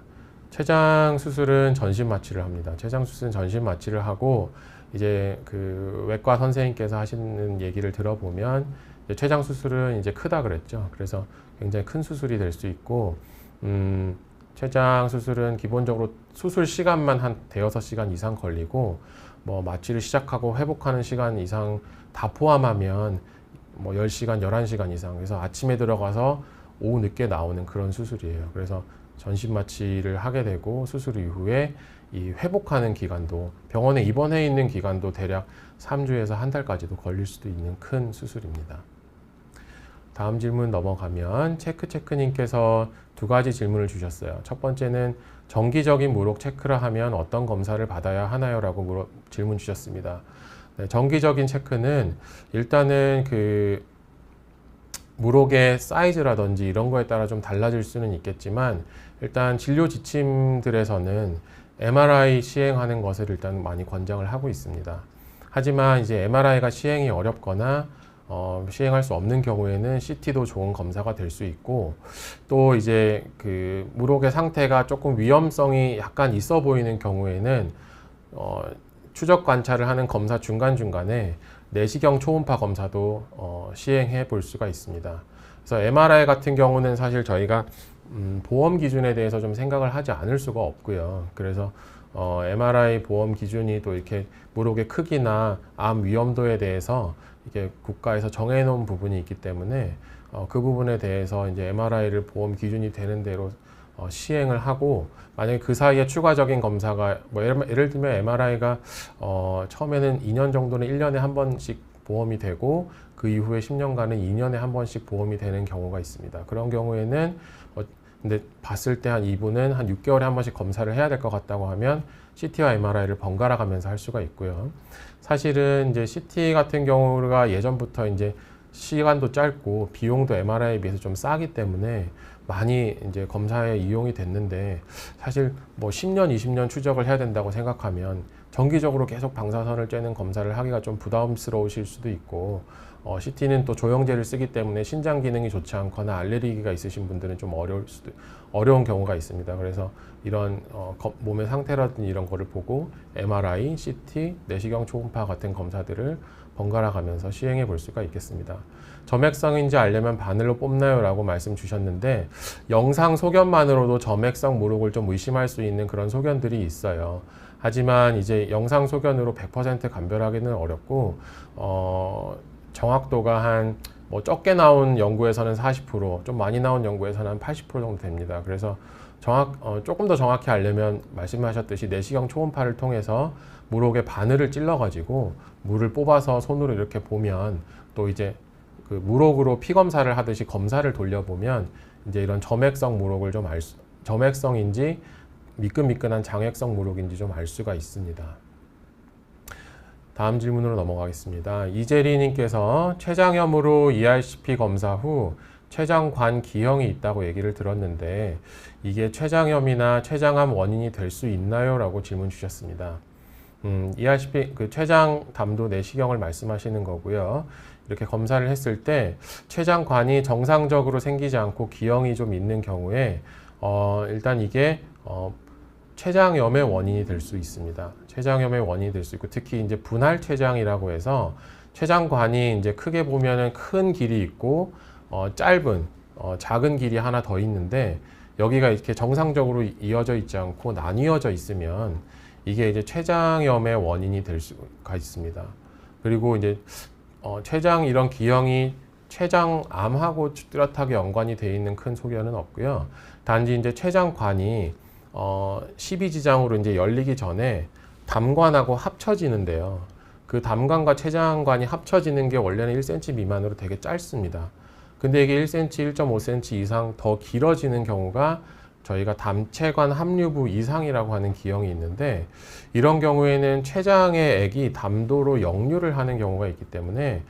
췌장 수술은 전신 마취를 합니다. 췌장 수술은 전신 마취를 하고, 이제 그 외과 선생님께서 하시는 얘기를 들어보면 췌장 수술은 이제 크다 그랬죠. 그래서 굉장히 큰 수술이 될 수 있고, 췌장 수술은 기본적으로 수술 시간만 한 대여섯 시간 이상 걸리고, 뭐 마취를 시작하고 회복하는 시간 이상 다 포함하면 뭐 10시간, 11시간 이상. 그래서 아침에 들어가서 오후 늦게 나오는 그런 수술이에요. 그래서 전신 마취를 하게 되고, 수술 이후에 이 회복하는 기간도, 병원에 입원해 있는 기간도 대략 3주에서 한 달까지도 걸릴 수도 있는 큰 수술입니다. 다음 질문 넘어가면 체크님께서 두 가지 질문을 주셨어요. 첫 번째는 정기적인 무록 체크를 하면 어떤 검사를 받아야 하나요? 라고 질문 주셨습니다. 네, 정기적인 체크는 일단은 그 무록의 사이즈라든지 이런 거에 따라 좀 달라질 수는 있겠지만, 일단 진료 지침들에서는 MRI 시행하는 것을 일단 많이 권장을 하고 있습니다. 하지만 이제 MRI가 시행이 어렵거나 시행할 수 없는 경우에는 CT도 좋은 검사가 될 수 있고, 또 이제 그 무록의 상태가 조금 위험성이 약간 있어 보이는 경우에는 추적 관찰을 하는 검사 중간중간에 내시경 초음파 검사도 시행해 볼 수가 있습니다. 그래서 MRI 같은 경우는 사실 저희가 보험 기준에 대해서 좀 생각을 하지 않을 수가 없고요. 그래서 MRI 보험 기준이 또 이렇게 무록의 크기나 암 위험도에 대해서 이게 국가에서 정해놓은 부분이 있기 때문에 그 부분에 대해서 이제 MRI를 보험 기준이 되는 대로 시행을 하고, 만약에 그 사이에 추가적인 검사가 뭐 예를 들면 MRI가 처음에는 2년 정도는 1년에 한 번씩 보험이 되고, 그 이후에 10년간은 2년에 한 번씩 보험이 되는 경우가 있습니다. 그런 경우에는 근데 봤을 때 한 이분은 한 6개월에 한 번씩 검사를 해야 될 것 같다고 하면 CT와 MRI를 번갈아 가면서 할 수가 있고요. 사실은 이제 CT 같은 경우가 예전부터 이제 시간도 짧고 비용도 MRI에 비해서 좀 싸기 때문에 많이 이제 검사에 이용이 됐는데, 사실 뭐 10년, 20년 추적을 해야 된다고 생각하면 정기적으로 계속 방사선을 쬐는 검사를 하기가 좀 부담스러우실 수도 있고, CT는 또 조영제를 쓰기 때문에 신장 기능이 좋지 않거나 알레르기가 있으신 분들은 좀 어려운 경우가 있습니다. 그래서 이런 몸의 상태라든지 이런 거를 보고 MRI, CT, 내시경 초음파 같은 검사들을 번갈아 가면서 시행해 볼 수가 있겠습니다. 점액성인지 알려면 바늘로 뽑나요? 라고 말씀 주셨는데, 영상 소견만으로도 점액성 무록을 좀 의심할 수 있는 그런 소견들이 있어요. 하지만 이제 영상 소견으로 100% 감별하기는 어렵고, 정확도가 한 뭐 적게 나온 연구에서는 40%, 좀 많이 나온 연구에서는 한 80% 정도 됩니다. 그래서 조금 더 정확히 알려면 말씀하셨듯이 내시경 초음파를 통해서 무록의 바늘을 찔러가지고 물을 뽑아서 손으로 이렇게 보면, 또 이제 그 무록으로 피 검사를 하듯이 검사를 돌려보면 이제 이런 점액성 무록을 좀 점액성인지 미끈미끈한 장액성 무록인지 좀 알 수가 있습니다. 다음 질문으로 넘어가겠습니다. 이재리님께서 췌장염으로 ERCP 검사 후 췌장관 기형이 있다고 얘기를 들었는데, 이게 췌장염이나 췌장암 원인이 될 수 있나요? 라고 질문 주셨습니다. ERCP, 그 췌장담도 내시경을 말씀하시는 거고요. 이렇게 검사를 했을 때 췌장관이 정상적으로 생기지 않고 기형이 좀 있는 경우에 일단 이게 췌장염의 원인이 될 수 있습니다. 췌장염의 원인이 될 수 있고, 특히 이제 분할 췌장이라고 해서 췌장관이 이제 크게 보면은 큰 길이 있고 짧은 작은 길이 하나 더 있는데, 여기가 이렇게 정상적으로 이어져 있지 않고 나뉘어져 있으면 이게 이제 췌장염의 원인이 될 수가 있습니다. 그리고 이제 췌장 이런 기형이 췌장암하고 뚜렷하게 연관이 되어 있는 큰 소견은 없고요. 단지 이제 췌장관이 12지장으로 이제 열리기 전에 담관하고 합쳐지는데요. 그 담관과 췌장관이 합쳐지는 게 원래는 1cm 미만으로 되게 짧습니다. 근데 이게 1cm, 1.5cm 이상 더 길어지는 경우가 저희가 담체관 합류부 이상이라고 하는 기형이 있는데, 이런 경우에는 췌장의 액이 담도로 역류를 하는 경우가 있기 때문에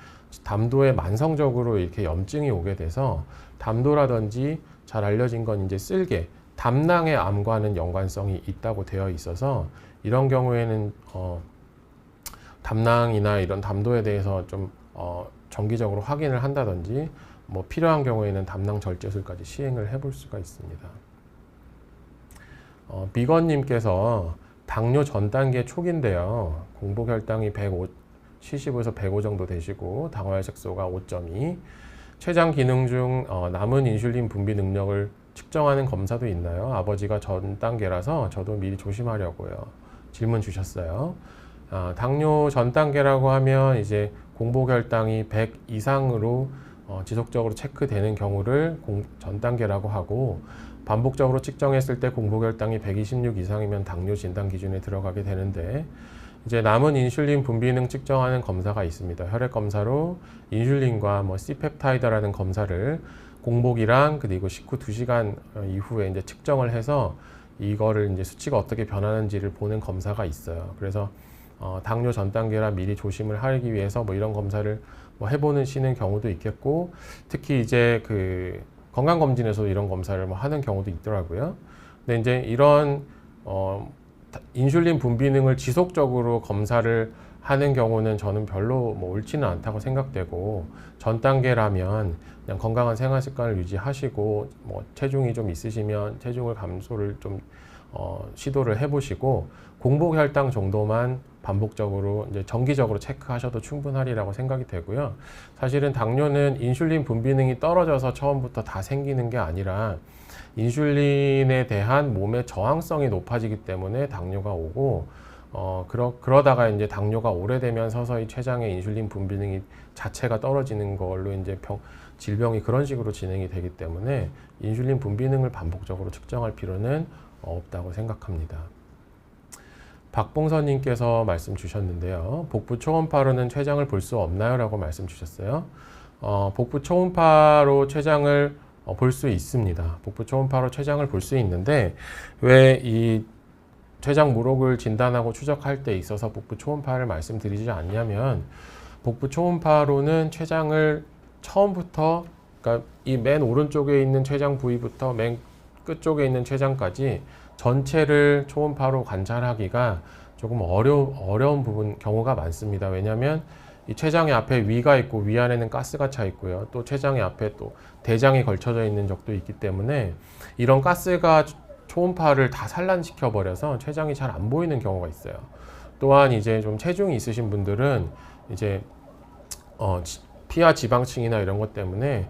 담도에 만성적으로 이렇게 염증이 오게 돼서 담도라든지 잘 알려진 건 이제 쓸개, 담낭의 암과는 연관성이 있다고 되어 있어서 이런 경우에는 담낭이나 이런 담도에 대해서 좀 정기적으로 확인을 한다든지 뭐 필요한 경우에는 담낭 절제술까지 시행을 해볼 수가 있습니다. 비건님께서 당뇨 전 단계 초기인데요. 공복 혈당이 70에서 105 정도 되시고 당화혈색소가 5.2, 췌장 기능 중 남은 인슐린 분비 능력을 측정하는 검사도 있나요? 아버지가 전 단계라서 저도 미리 조심하려고요. 질문 주셨어요. 당뇨 전 단계라고 하면 이제 공복 혈당이 100 이상으로 지속적으로 체크되는 경우를 전 단계라고 하고, 반복적으로 측정했을 때 공복 혈당이 126 이상이면 당뇨 진단 기준에 들어가게 되는데, 이제 남은 인슐린 분비능 측정하는 검사가 있습니다. 혈액 검사로 인슐린과 뭐 C펩타이드라는 검사를 공복이랑 그리고 식후 2시간 이후에 이제 측정을 해서 이거를 이제 수치가 어떻게 변하는지를 보는 검사가 있어요. 그래서 당뇨 전 단계라 미리 조심을 하기 위해서 뭐 이런 검사를 뭐 해보시는 경우도 있겠고, 특히 이제 그 건강검진에서도 이런 검사를 뭐 하는 경우도 있더라고요. 근데 이제 이런 인슐린 분비능을 지속적으로 검사를 하는 경우는 저는 별로 뭐 옳지는 않다고 생각되고, 전 단계라면 그냥 건강한 생활 습관을 유지하시고 뭐 체중이 좀 있으시면 체중을 감소를 좀 시도를 해보시고, 공복 혈당 정도만 반복적으로 이제 정기적으로 체크하셔도 충분하리라고 생각이 되고요. 사실은 당뇨는 인슐린 분비능이 떨어져서 처음부터 다 생기는 게 아니라 인슐린에 대한 몸의 저항성이 높아지기 때문에 당뇨가 오고, 그러다가 이제 당뇨가 오래되면 서서히 췌장의 인슐린 분비능이 자체가 떨어지는 걸로 이제 질병이 그런 식으로 진행이 되기 때문에 인슐린 분비능을 반복적으로 측정할 필요는 없다고 생각합니다. 박봉선님께서 말씀 주셨는데요. 복부 초음파로는 췌장을 볼 수 없나요? 라고 말씀 주셨어요. 복부 초음파로 췌장을 볼 수 있습니다. 복부 초음파로 췌장을 볼 수 있는데, 왜 이 췌장 무록을 진단하고 추적할 때 있어서 복부 초음파를 말씀드리지 않냐면, 복부 초음파로는 췌장을 처음부터, 그러니까 이 맨 오른쪽에 있는 췌장 부위부터 맨 끝쪽에 있는 췌장까지 전체를 초음파로 관찰하기가 조금 어려운 경우가 많습니다. 왜냐하면 이 췌장의 앞에 위가 있고 위안에는 가스가 차 있고요. 또 췌장의 앞에 또 대장이 걸쳐져 있는 적도 있기 때문에 이런 가스가 초음파를 다 산란시켜 버려서 췌장이 잘 안 보이는 경우가 있어요. 또한 이제 좀 체중이 있으신 분들은 이제 피하 지방층이나 이런 것 때문에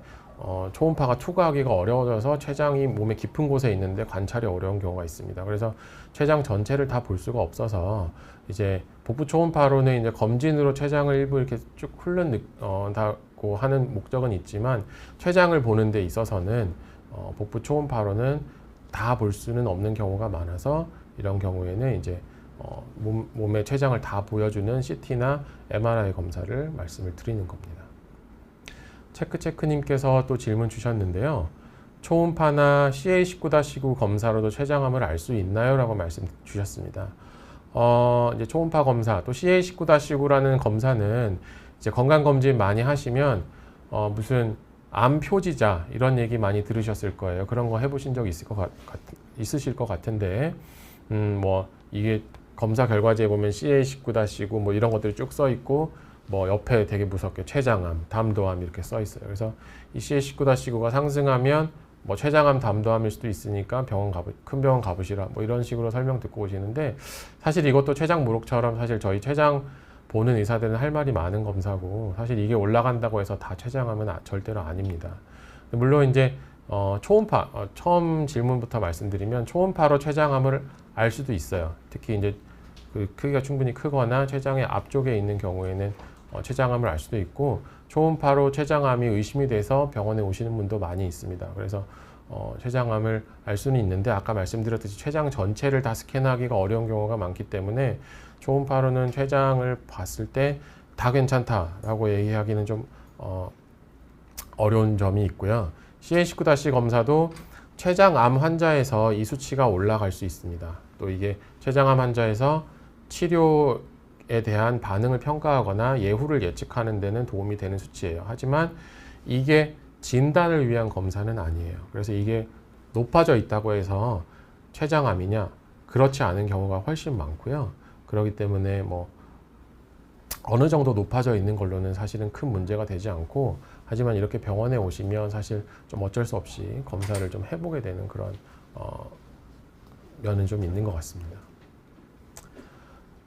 초음파가 투과하기가 어려워져서 췌장이 몸의 깊은 곳에 있는데 관찰이 어려운 경우가 있습니다. 그래서 췌장 전체를 다 볼 수가 없어서 이제 복부 초음파로는 이제 검진으로 췌장을 일부 이렇게 쭉 다고 하는 목적은 있지만, 췌장을 보는 데 있어서는 복부 초음파로는 다 볼 수는 없는 경우가 많아서, 이런 경우에는 이제 몸의 췌장을 다 보여주는 CT나 MRI 검사를 말씀을 드리는 겁니다. 체크님께서 또 질문 주셨는데요. 초음파나 CA19-9 검사로도 췌장암을 알 수 있나요? 라고 말씀 주셨습니다. 이제 초음파 검사, 또 CA19-9라는 검사는 이제 건강검진 많이 하시면 무슨 암 표지자 이런 얘기 많이 들으셨을 거예요. 그런 거 해보신 적 있으실 것 같은데, 뭐 이게 검사 결과지에 보면 CA19-9 뭐 이런 것들이 쭉 써 있고, 뭐 옆에 되게 무섭게 췌장암, 담도암 이렇게 써 있어요. 그래서 이 CA19-9가 상승하면 뭐 췌장암, 담도암일 수도 있으니까 큰 병원 가보시라 뭐 이런 식으로 설명 듣고 오시는데, 사실 이것도 췌장 무록처럼 사실 저희 췌장 보는 의사들은 할 말이 많은 검사고, 사실 이게 올라간다고 해서 다 췌장암은 절대로 아닙니다. 물론 이제 초음파, 처음 질문부터 말씀드리면 초음파로 췌장암을 알 수도 있어요. 특히 이제 그 크기가 충분히 크거나 췌장의 앞쪽에 있는 경우에는 췌장암을 알 수도 있고, 초음파로 췌장암이 의심이 돼서 병원에 오시는 분도 많이 있습니다. 그래서 췌장암을 알 수는 있는데 아까 말씀드렸듯이 췌장 전체를 다 스캔하기가 어려운 경우가 많기 때문에 초음파로는 췌장을 봤을 때 다 괜찮다라고 얘기하기는 좀 어려운 점이 있고요. CA19- 검사도 췌장암 환자에서 이 수치가 올라갈 수 있습니다. 또 이게 췌장암 환자에서 치료에 대한 반응을 평가하거나 예후를 예측하는 데는 도움이 되는 수치예요. 하지만 이게 진단을 위한 검사는 아니에요. 그래서 이게 높아져 있다고 해서 췌장암이냐? 그렇지 않은 경우가 훨씬 많고요. 그렇기 때문에 뭐 어느 정도 높아져 있는 걸로는 사실은 큰 문제가 되지 않고, 하지만 이렇게 병원에 오시면 사실 좀 어쩔 수 없이 검사를 좀 해보게 되는 그런 면은 좀 있는 것 같습니다.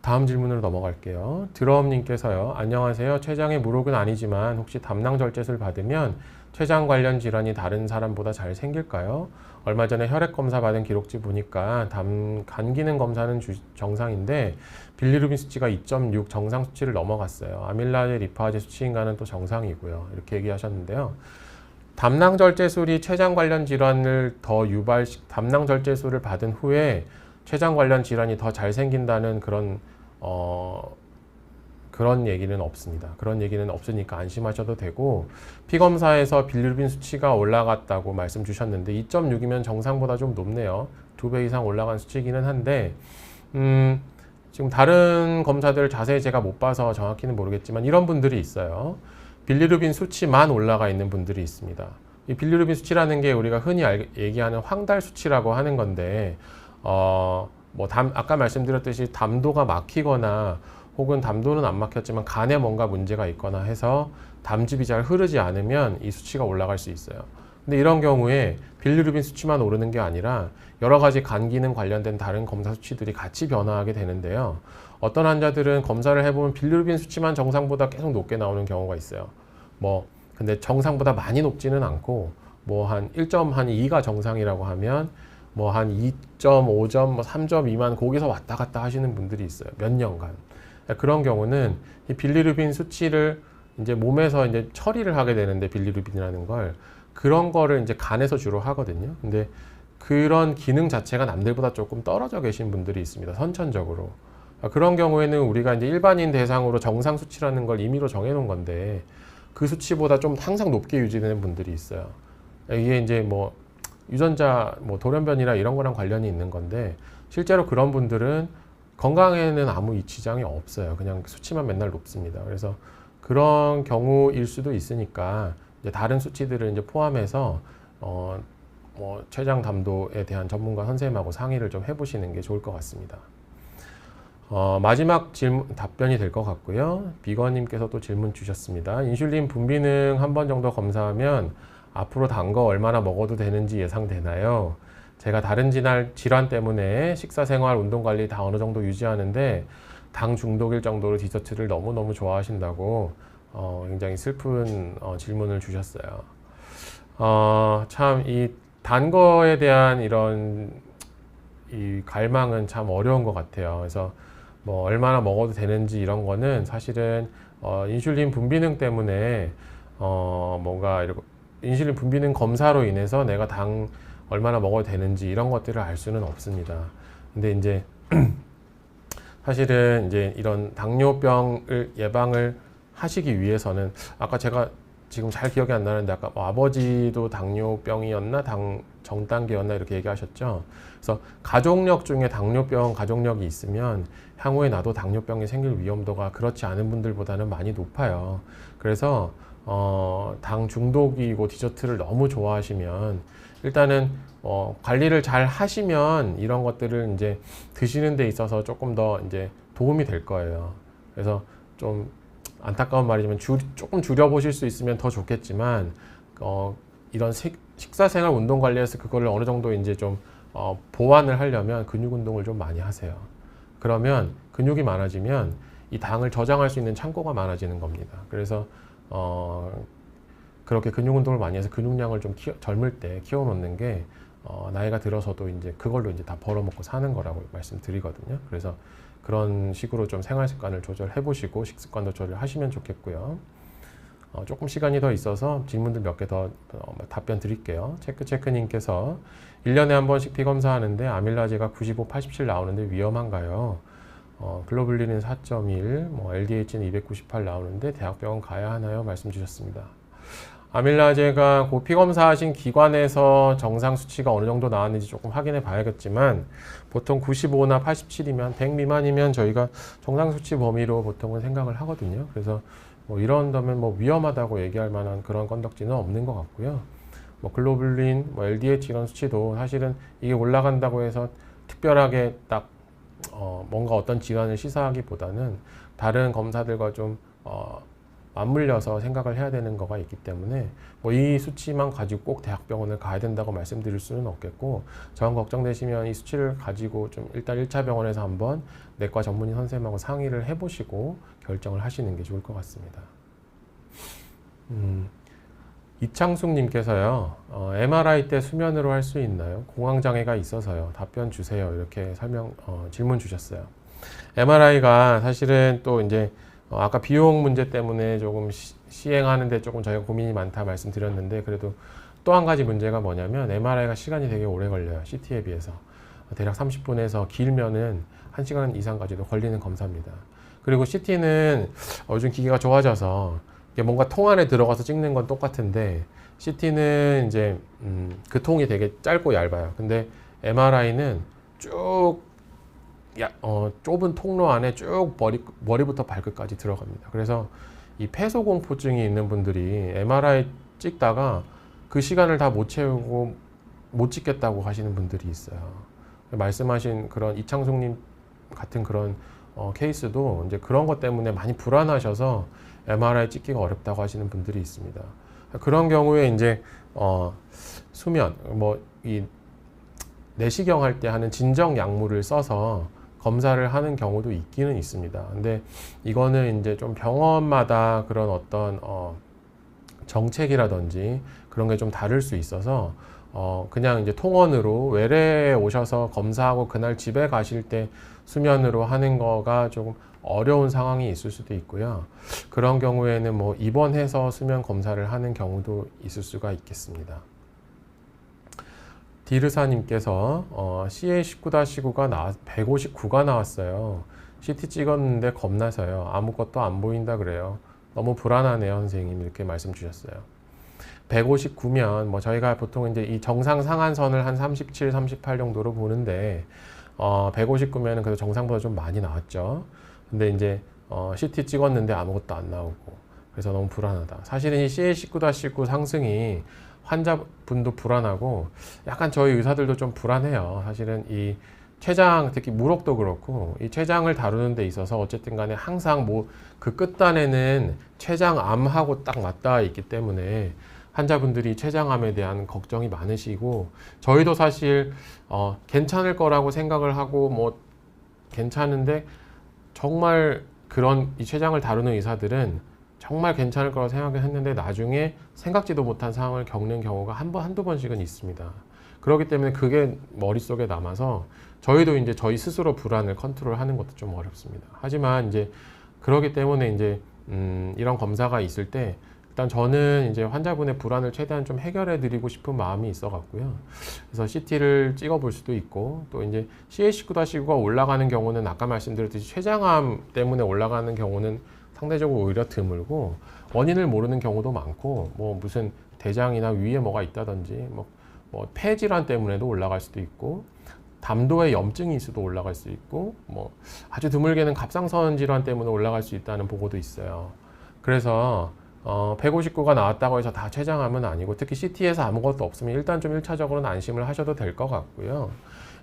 다음 질문으로 넘어갈게요. 드럼님께서요. 안녕하세요. 췌장의 무록은 아니지만 혹시 담낭절제술 받으면 췌장 관련 질환이 다른 사람보다 잘 생길까요? 얼마 전에 혈액 검사 받은 기록지 보니까 간 기능 검사는 정상인데 빌리루빈 수치가 2.6 정상 수치를 넘어갔어요. 아밀라제 리파제 수치인가는 또 정상이고요. 이렇게 얘기하셨는데요. 담낭절제술이 췌장 관련 질환을 더 담낭절제술을 받은 후에 췌장 관련 질환이 더 잘 생긴다는 그런 얘기는 없습니다. 그런 얘기는 없으니까 안심하셔도 되고, 피검사에서 빌리루빈 수치가 올라갔다고 말씀 주셨는데 2.6이면 정상보다 좀 높네요. 2배 이상 올라간 수치이기는 한데 지금 다른 검사들 자세히 제가 못 봐서 정확히는 모르겠지만 이런 분들이 있어요. 빌리루빈 수치만 올라가 있는 분들이 있습니다. 이 빌리루빈 수치라는 게 우리가 흔히 얘기하는 황달 수치라고 하는 건데 아까 말씀드렸듯이 담도가 막히거나 혹은 담도는 안 막혔지만 간에 뭔가 문제가 있거나 해서 담즙이 잘 흐르지 않으면 이 수치가 올라갈 수 있어요. 근데 이런 경우에 빌리루빈 수치만 오르는 게 아니라 여러 가지 간 기능 관련된 다른 검사 수치들이 같이 변화하게 되는데요. 어떤 환자들은 검사를 해보면 빌리루빈 수치만 정상보다 계속 높게 나오는 경우가 있어요. 근데 정상보다 많이 높지는 않고 한 1.2가 정상이라고 하면 한 2.5점, 3점 미만 거기서 왔다 갔다 하시는 분들이 있어요. 몇 년간. 그런 경우는 이 빌리루빈 수치를 이제 몸에서 이제 처리를 하게 되는데, 빌리루빈이라는 걸 그런 거를 이제 간에서 주로 하거든요. 근데 그런 기능 자체가 남들보다 조금 떨어져 계신 분들이 있습니다. 선천적으로. 그런 경우에는 우리가 이제 일반인 대상으로 정상 수치라는 걸 임의로 정해 놓은 건데 그 수치보다 좀 항상 높게 유지되는 분들이 있어요. 이게 이제 유전자, 돌연변이나 이런 거랑 관련이 있는 건데 실제로 그런 분들은 건강에는 아무 지장이 없어요. 그냥 수치만 맨날 높습니다. 그래서 그런 경우일 수도 있으니까 이제 다른 수치들을 이제 포함해서 췌장 담도에 대한 전문가 선생님하고 상의를 좀 해보시는 게 좋을 것 같습니다. 마지막 질문 답변이 될 것 같고요. 비건님께서 또 질문 주셨습니다. 인슐린 분비능 한 번 정도 검사하면 앞으로 단 거 얼마나 먹어도 되는지 예상되나요? 제가 다른 질환 때문에 식사 생활, 운동 관리 다 어느 정도 유지하는데 당 중독일 정도로 디저트를 너무너무 좋아하신다고 굉장히 슬픈 질문을 주셨어요. 참 이 단 거에 대한 이런 이 갈망은 참 어려운 것 같아요. 그래서 얼마나 먹어도 되는지 이런 거는 사실은 인슐린 분비능 때문에 뭔가 이렇게 인슐린 분비능 검사로 인해서 내가 당 얼마나 먹어도 되는지 이런 것들을 알 수는 없습니다. 근데 이제 사실은 이제 이런 당뇨병을 예방을 하시기 위해서는 아까 제가 지금 잘 기억이 안 나는데 아까 아버지도 당뇨병이었나 정단계였나 이렇게 얘기하셨죠. 그래서 가족력 중에 당뇨병 가족력이 있으면 향후에 나도 당뇨병이 생길 위험도가 그렇지 않은 분들보다는 많이 높아요. 그래서 당 중독이고 디저트를 너무 좋아하시면 일단은 관리를 잘 하시면 이런 것들을 이제 드시는 데 있어서 조금 더 이제 도움이 될 거예요. 그래서 좀 안타까운 말이지만 조금 줄여보실 수 있으면 더 좋겠지만 이런 식사 생활 운동 관리에서 그거를 어느 정도 이제 좀 보완을 하려면 근육 운동을 좀 많이 하세요. 그러면 근육이 많아지면 이 당을 저장할 수 있는 창고가 많아지는 겁니다. 그래서 그렇게 근육 운동을 많이 해서 근육량을 좀 젊을 때 키워놓는 게 나이가 들어서도 이제 그걸로 이제 다 벌어먹고 사는 거라고 말씀드리거든요. 그래서 그런 식으로 좀 생활 습관을 조절해 보시고 식습관도 조절하시면 좋겠고요. 조금 시간이 더 있어서 질문들 몇 개 더 답변 드릴게요. 체크님께서 1년에 한 번씩 피 검사하는데 아밀라제가 95, 87 나오는데 위험한가요? 글로불린은 4.1, LDH는 298 나오는데 대학병원 가야 하나요? 말씀 주셨습니다. 아밀라제가 그 피 검사하신 기관에서 정상 수치가 어느 정도 나왔는지 조금 확인해 봐야겠지만 보통 95나 87이면 100 미만이면 저희가 정상 수치 범위로 보통은 생각을 하거든요. 그래서 이런다면 위험하다고 얘기할 만한 그런 건덕지는 없는 것 같고요. 글로불린, LDH 이런 수치도 사실은 이게 올라간다고 해서 특별하게 딱 뭔가 어떤 질환을 시사하기보다는 다른 검사들과 좀 맞물려서 생각을 해야 되는 거가 있기 때문에 이 수치만 가지고 꼭 대학병원을 가야 된다고 말씀드릴 수는 없겠고, 정 걱정되시면 이 수치를 가지고 좀 일단 1차 병원에서 한번 내과 전문의 선생님하고 상의를 해보시고 결정을 하시는 게 좋을 것 같습니다. 이창숙님께서요, MRI 때 수면으로 할 수 있나요? 공황장애가 있어서요. 답변 주세요. 이렇게 질문 주셨어요. MRI가 사실은 또 이제 아까 비용 문제 때문에 조금 시행하는데 조금 저희가 고민이 많다 말씀드렸는데, 그래도 또 한 가지 문제가 뭐냐면 MRI가 시간이 되게 오래 걸려요. CT에 비해서. 대략 30분에서 길면은 1시간 이상까지도 걸리는 검사입니다. 그리고 CT는 요즘 기계가 좋아져서 뭔가 통 안에 들어가서 찍는 건 똑같은데, CT는 이제 그 통이 되게 짧고 얇아요. 근데 MRI는 쭉 좁은 통로 안에 쭉 머리부터 발끝까지 들어갑니다. 그래서 이 폐소공포증이 있는 분들이 MRI 찍다가 그 시간을 다 못 채우고 못 찍겠다고 하시는 분들이 있어요. 말씀하신 그런 이창숙님 같은 그런 케이스도 이제 그런 것 때문에 많이 불안하셔서 MRI 찍기가 어렵다고 하시는 분들이 있습니다. 그런 경우에 이제 수면, 이 내시경 할 때 하는 진정 약물을 써서 검사를 하는 경우도 있기는 있습니다. 근데 이거는 이제 좀 병원마다 그런 어떤 정책이라든지 그런 게 좀 다를 수 있어서 그냥 이제 통원으로 외래에 오셔서 검사하고 그날 집에 가실 때 수면으로 하는 거가 조금 어려운 상황이 있을 수도 있고요. 그런 경우에는 입원해서 수면 검사를 하는 경우도 있을 수가 있겠습니다. 디르사님께서 CA19-9가 159가 나왔어요. CT 찍었는데 겁나서요. 아무것도 안 보인다 그래요. 너무 불안하네요, 선생님. 이렇게 말씀 주셨어요. 159면 저희가 보통 이제 이 정상 상한선을 한 37, 38 정도로 보는데 159면은 그래도 정상보다 좀 많이 나왔죠. 근데 이제 CT 찍었는데 아무것도 안 나오고 그래서 너무 불안하다. 사실은 이 CA19-9 상승이 환자분도 불안하고 약간 저희 의사들도 좀 불안해요. 사실은 이 췌장, 특히 무록도 그렇고 이 췌장을 다루는 데 있어서 어쨌든 간에 항상 그 끝단에는 췌장암하고 딱 맞닿아 있기 때문에 환자분들이 췌장암에 대한 걱정이 많으시고, 저희도 사실 괜찮을 거라고 생각을 하고 괜찮은데 정말 그런 이 췌장을 다루는 의사들은 정말 괜찮을 거라고 생각했는데 나중에 생각지도 못한 상황을 겪는 경우가 한두 번씩은 있습니다. 그렇기 때문에 그게 머릿속에 남아서 저희도 이제 저희 스스로 불안을 컨트롤하는 것도 좀 어렵습니다. 하지만 이제 그렇기 때문에 이제 이런 검사가 있을 때 일단 저는 이제 환자분의 불안을 최대한 좀 해결해 드리고 싶은 마음이 있어 갖고요. 그래서 CT를 찍어 볼 수도 있고, 또 이제 CA19-9가 올라가는 경우는 아까 말씀드렸듯이 췌장암 때문에 올라가는 경우는 상대적으로 오히려 드물고, 원인을 모르는 경우도 많고, 무슨 대장이나 위에 뭐가 있다든지, 폐질환 때문에도 올라갈 수도 있고, 담도에 염증이 있어도 올라갈 수 있고, 아주 드물게는 갑상선 질환 때문에 올라갈 수 있다는 보고도 있어요. 그래서 159가 나왔다고 해서 다 췌장암은 아니고, 특히 CT에서 아무것도 없으면 일단 좀 1차적으로는 안심을 하셔도 될 것 같고요.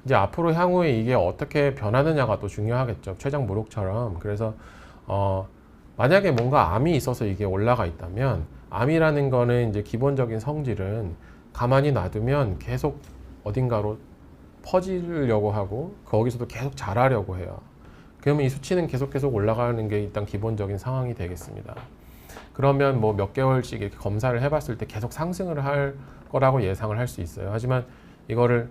이제 앞으로 향후에 이게 어떻게 변하느냐가 또 중요하겠죠. 췌장 무록처럼. 그래서 만약에 뭔가 암이 있어서 이게 올라가 있다면, 암이라는 거는 이제 기본적인 성질은 가만히 놔두면 계속 어딘가로 퍼지려고 하고 거기서도 계속 자라려고 해요. 그러면 이 수치는 계속 올라가는 게 일단 기본적인 상황이 되겠습니다. 그러면 몇 개월씩 이렇게 검사를 해봤을 때 계속 상승을 할 거라고 예상을 할 수 있어요. 하지만 이거를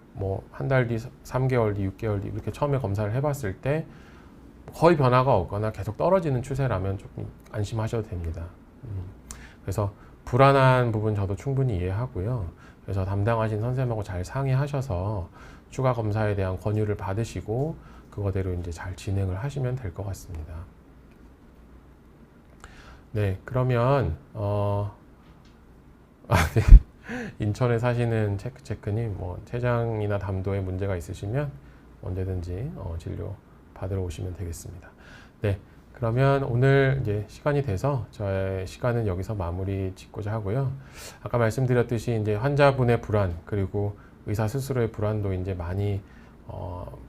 한 달 뒤, 3개월 뒤, 6개월 뒤 이렇게 처음에 검사를 해봤을 때 거의 변화가 없거나 계속 떨어지는 추세라면 조금 안심하셔도 됩니다. 그래서 불안한 부분 저도 충분히 이해하고요. 그래서 담당하신 선생님하고 잘 상의하셔서 추가 검사에 대한 권유를 받으시고 그거대로 이제 잘 진행을 하시면 될 것 같습니다. 네, 그러면 네. 인천에 사시는 체크님, 뭐 췌장이나 담도에 문제가 있으시면 언제든지 진료 받으러 오시면 되겠습니다. 네, 그러면 오늘 이제 시간이 돼서 저의 시간은 여기서 마무리 짓고자 하고요. 아까 말씀드렸듯이 이제 환자분의 불안 그리고 의사 스스로의 불안도 이제 많이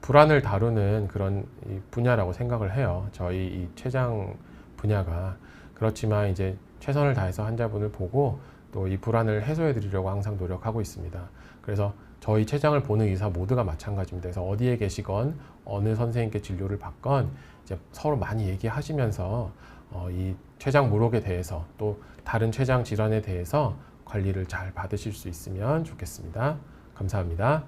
불안을 다루는 그런 분야라고 생각을 해요. 저희 이 췌장 분야가. 그렇지만 이제 최선을 다해서 환자분을 보고 또 이 불안을 해소해 드리려고 항상 노력하고 있습니다. 그래서 저희 췌장을 보는 의사 모두가 마찬가지입니다. 그래서 어디에 계시건 어느 선생님께 진료를 받건 이제 서로 많이 얘기하시면서 이 췌장 물혹에 대해서 또 다른 췌장 질환에 대해서 관리를 잘 받으실 수 있으면 좋겠습니다. 감사합니다.